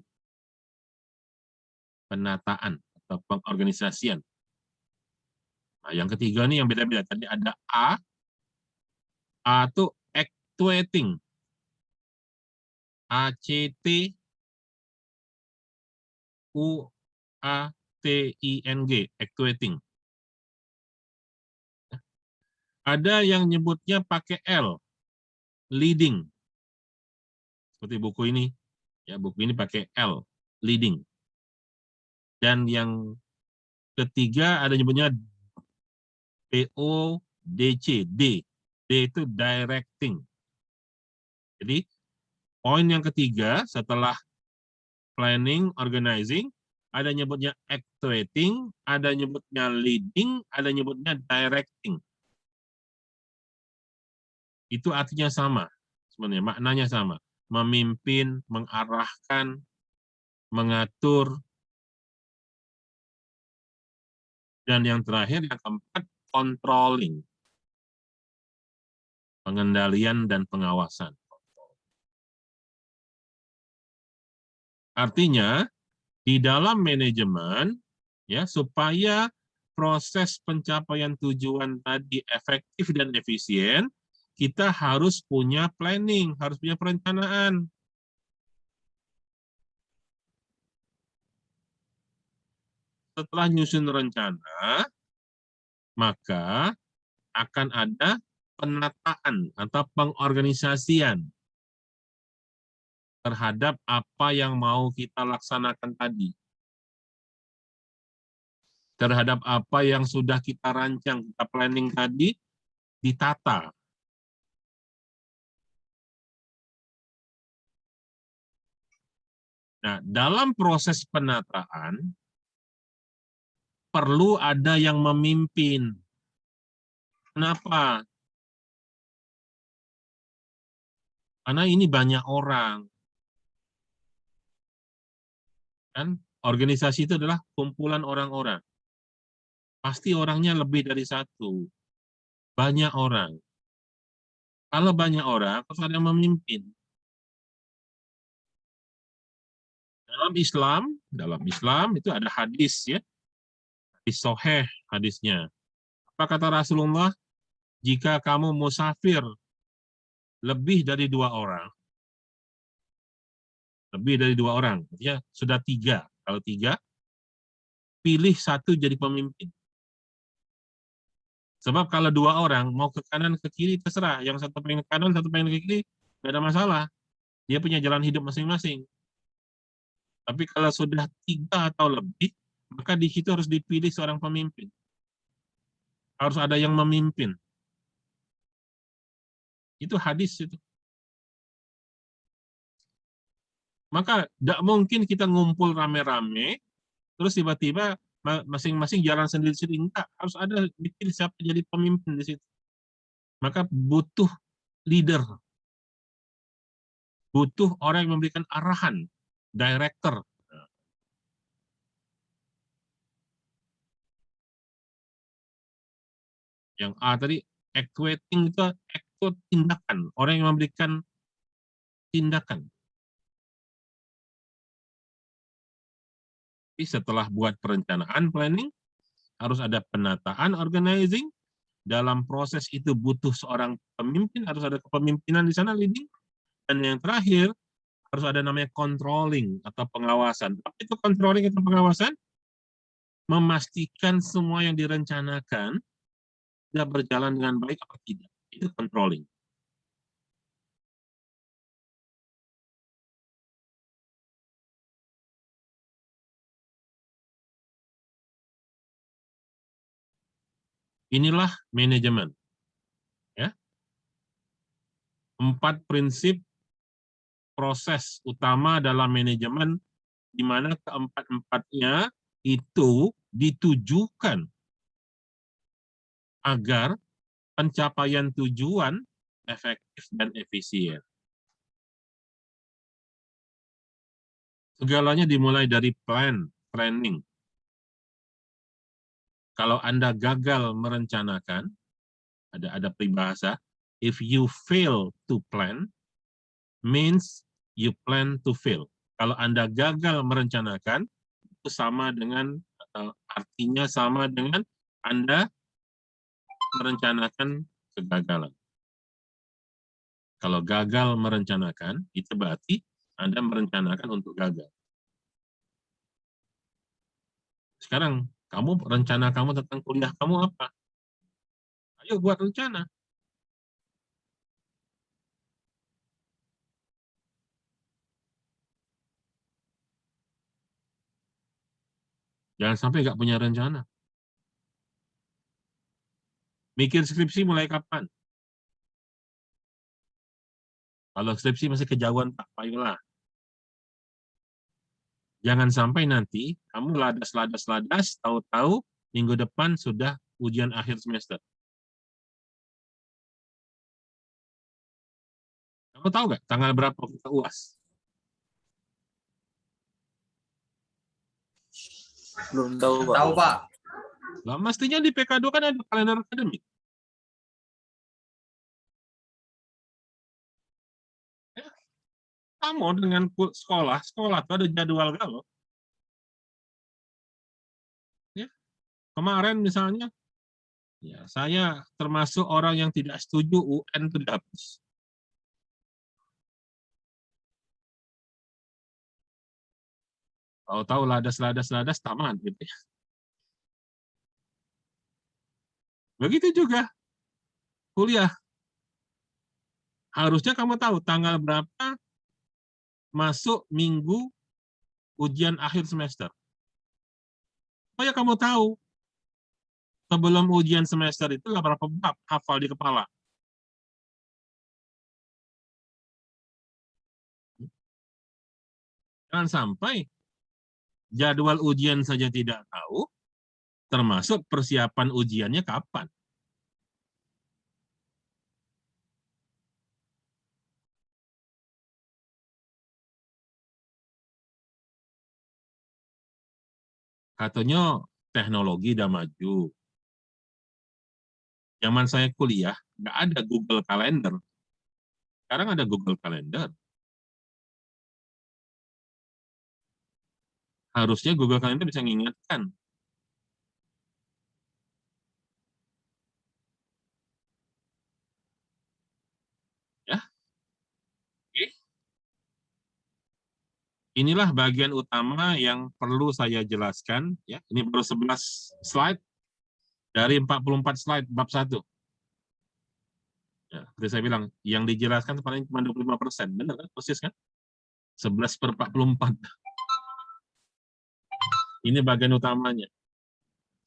[SPEAKER 1] penataan atau pengorganisasian. Nah, yang ketiga nih yang beda-beda. Tadi ada A itu actuating, ACT UATING, actuating. Ada yang nyebutnya pakai L, leading. Seperti buku ini. Ya, buku ini pakai L, leading. Dan yang ketiga ada nyebutnya DODC, D. D itu directing. Jadi, poin yang ketiga setelah planning, organizing, ada nyebutnya actuating, ada nyebutnya leading, ada nyebutnya directing. Itu artinya sama, sebenarnya maknanya sama. Memimpin, mengarahkan, mengatur, dan yang terakhir, yang keempat, controlling. Pengendalian dan pengawasan. Artinya, di dalam manajemen, ya, supaya proses pencapaian tujuan tadi efektif dan efisien, kita harus punya planning, harus punya perencanaan. Setelah nyusun rencana, maka akan ada penataan atau pengorganisasian terhadap apa yang mau kita laksanakan tadi. Terhadap apa yang sudah kita rancang, kita planning tadi, ditata. Nah, dalam proses penataan, perlu ada yang memimpin. Kenapa? Karena ini banyak orang. Kan organisasi itu adalah kumpulan orang-orang. Pasti orangnya lebih dari satu. Banyak orang. Kalau banyak orang, harus ada yang memimpin. Dalam Islam itu ada hadis, ya. Hadis sahih hadisnya. Apa kata Rasulullah? Jika kamu musafir lebih dari 2 orang, ya sudah 3. Kalau 3, pilih 1 jadi pemimpin. Sebab kalau 2 orang mau ke kanan ke kiri terserah, yang satu pengen ke kanan, satu pengen ke kiri, nggak ada masalah. Dia punya jalan hidup masing-masing. Tapi kalau sudah 3 atau lebih, maka di situ harus dipilih seorang pemimpin. Harus ada yang memimpin. Itu hadis itu. Maka tidak mungkin kita ngumpul rame-rame, terus tiba-tiba masing-masing jalan sendiri-sendiri. Enggak, harus ada dipilih siapa jadi pemimpin di situ. Maka butuh leader. Butuh orang yang memberikan arahan, director. Yang A tadi, actuating itu tindakan, orang yang memberikan tindakan. Jadi setelah buat perencanaan, planning, harus ada penataan, organizing. Dalam proses itu butuh seorang pemimpin, harus ada kepemimpinan di sana, leading. Dan yang terakhir, harus ada namanya controlling atau pengawasan. Apa itu controlling atau pengawasan? Memastikan semua yang direncanakan sudah berjalan dengan baik atau tidak. Itu controlling. Inilah manajemen. Ya. 4 prinsip proses utama dalam manajemen, di mana keempat-empatnya itu ditujukan agar pencapaian tujuan efektif dan efisien. Segalanya dimulai dari planning. Kalau Anda gagal merencanakan, ada peribahasa, if you fail to plan, means you plan to fail. Kalau Anda gagal merencanakan, itu sama dengan, atau artinya sama dengan Anda merencanakan kegagalan. Kalau gagal merencanakan, itu berarti Anda merencanakan untuk gagal. Sekarang, rencana kamu tentang kuliah kamu apa? Ayo buat rencana. Jangan sampai nggak punya rencana. Mikir skripsi mulai kapan? Kalau skripsi masih kejauhan, Pak, ayolah. Jangan sampai nanti kamu ladas, tahu-tahu minggu depan sudah ujian akhir semester. Kamu tahu nggak tanggal berapa kita UAS?
[SPEAKER 4] Belum tahu, Pak.
[SPEAKER 5] Tahu, Pak.
[SPEAKER 1] Lah, mestinya di PK2 kan ada kalender akademik. Ya, kamu dengan sekolah itu ada jadwal kalau. Ya, kemarin misalnya, ya saya termasuk orang yang tidak setuju UN itu dihapus. Tahu-tahu ladas tamat gitu ya. Begitu juga kuliah. Harusnya kamu tahu tanggal berapa masuk minggu ujian akhir semester. Supaya kamu tahu sebelum ujian semester itu berapa bab hafal di kepala. Jangan sampai jadwal ujian saja tidak tahu, termasuk persiapan ujiannya kapan. Katanya teknologi udah maju. Zaman saya kuliah, nggak ada Google Calendar. Sekarang ada Google Calendar. Harusnya Google Calendar bisa mengingatkan. Ya. Oke. Inilah bagian utama yang perlu saya jelaskan. Ya. Ini baru 11 slide dari 44 slide bab 1. Ya, seperti saya bilang, yang dijelaskan paling cuma 25%. Benar kan? Persis kan? 11/44. Ini bagian utamanya.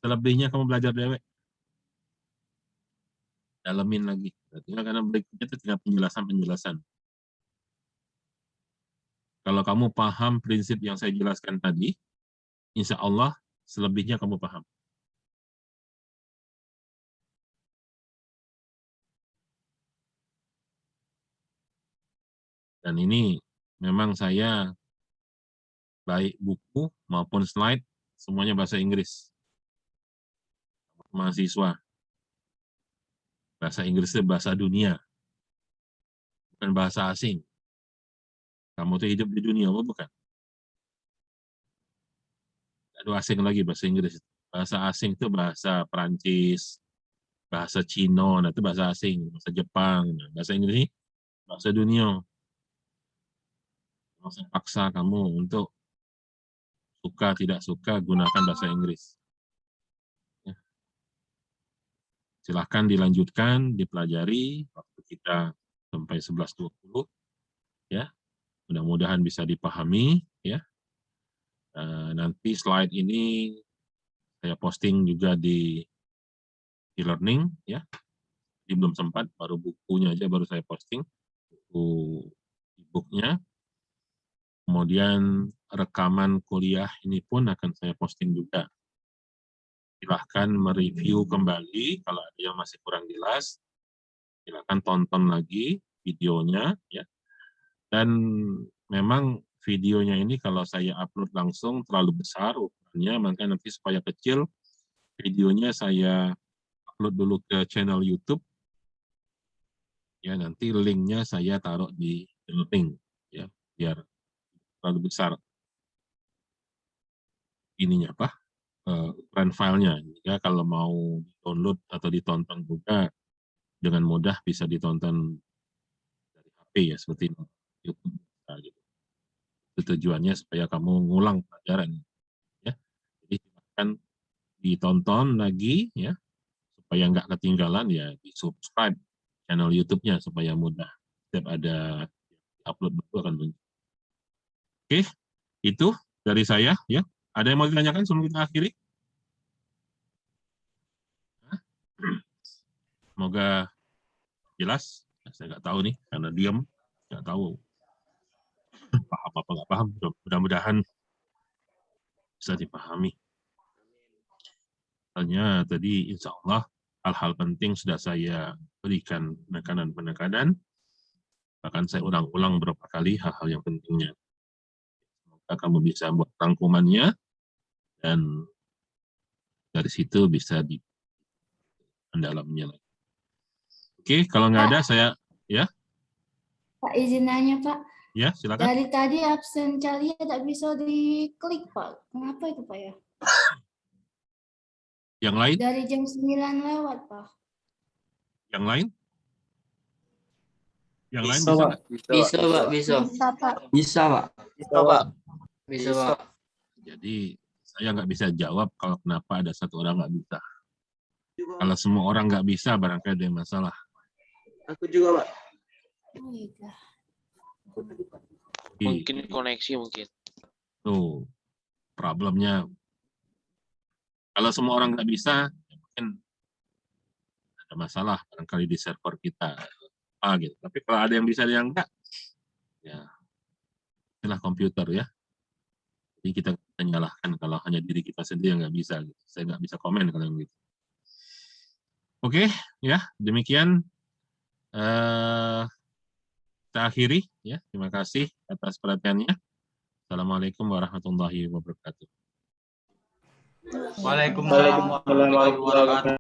[SPEAKER 1] Selebihnya kamu belajar dewek. Dalemin lagi. Tinggal karena berikutnya itu tinggal penjelasan-penjelasan. Kalau kamu paham prinsip yang saya jelaskan tadi, insya Allah selebihnya kamu paham. Dan ini memang saya baik buku maupun slide semuanya bahasa Inggris. Mahasiswa. Bahasa Inggris itu bahasa dunia. Bukan bahasa asing. Kamu tuh hidup di dunia apa bukan? Aduh, asing lagi bahasa Inggris. Bahasa asing itu bahasa Perancis, bahasa Cina, nah itu bahasa asing, bahasa Jepang. Nah, bahasa Inggris ini bahasa dunia. Saya paksa kamu untuk suka tidak suka gunakan bahasa Inggris. Ya. Silahkan dilanjutkan, dipelajari waktu kita sampai 11.20. Ya, mudah-mudahan bisa dipahami. Ya, nanti slide ini saya posting juga di e-learning. Ya, jadi belum sempat, baru bukunya aja baru saya posting, buku e-booknya. Kemudian rekaman kuliah ini pun akan saya posting juga. Silahkan mereview kembali, kalau ada yang masih kurang jelas, silahkan tonton lagi videonya. Ya. Dan memang videonya ini kalau saya upload langsung terlalu besar ukurannya, maka nanti supaya kecil, videonya saya upload dulu ke channel YouTube. Ya, nanti linknya saya taruh di link, ya, biar terlalu besar ininya apa ukuran filenya. Ya, kalau mau download atau ditonton juga dengan mudah bisa ditonton dari HP ya, seperti YouTube. Nah, gitu. Itu tujuannya supaya kamu ngulang pelajaran. Ya, jadi silakan ditonton lagi ya, supaya nggak ketinggalan ya, di subscribe channel YouTube-nya supaya mudah. Setiap ada upload baru akan muncul. Oke, itu dari saya ya. Ada yang mau ditanyakan sebelum kita akhiri? Hah? Semoga jelas. Saya nggak tahu nih, karena diam. Nggak tahu paham apa nggak paham. Mudah-mudahan bisa dipahami. Hanya tadi insya Allah hal-hal penting sudah saya berikan penekanan. Bahkan saya ulang-ulang beberapa kali hal-hal yang pentingnya. Semoga kamu bisa buat rangkumannya, dan dari situ bisa di mendalamnya lagi. Oke, kalau nggak ada saya, ya,
[SPEAKER 5] Pak, izin nanya, Pak.
[SPEAKER 1] ya silakan.
[SPEAKER 5] Dari tadi absen Calia tak bisa diklik, Pak. Kenapa itu, Pak ya?
[SPEAKER 1] Yang lain,
[SPEAKER 5] Dari jam 9 lewat, Pak.
[SPEAKER 1] yang lain, yang lain
[SPEAKER 3] Bisa,
[SPEAKER 1] bisa
[SPEAKER 3] Pak.
[SPEAKER 1] nggak?
[SPEAKER 4] Bisa, Pak. Bisa.
[SPEAKER 5] Bisa, Pak.
[SPEAKER 4] Bisa, Pak.
[SPEAKER 3] Bisa, Pak.
[SPEAKER 4] Bisa, Pak.
[SPEAKER 1] Jadi saya nggak bisa jawab kalau kenapa ada satu orang nggak bisa.
[SPEAKER 3] Juga,
[SPEAKER 1] Kalau semua orang nggak bisa, barangkali ada masalah.
[SPEAKER 3] aku juga, Pak.
[SPEAKER 5] Oh, iya.
[SPEAKER 1] Jadi,
[SPEAKER 2] Mungkin koneksi mungkin.
[SPEAKER 1] tuh problemnya. Kalau semua orang nggak bisa, ya mungkin ada masalah barangkali di server kita. Gitu. Tapi kalau ada yang bisa, ada yang enggak, ya inilah komputer ya. Jadi kita menyalahkan kalau hanya diri kita sendiri yang nggak bisa. Gitu. Saya nggak bisa komen kalau yang gitu. Oke, ya demikian. Kita akhiri ya. Terima kasih atas perhatiannya. Assalamualaikum warahmatullahi wabarakatuh.
[SPEAKER 4] Waalaikumsalam warahmatullahi wabarakatuh.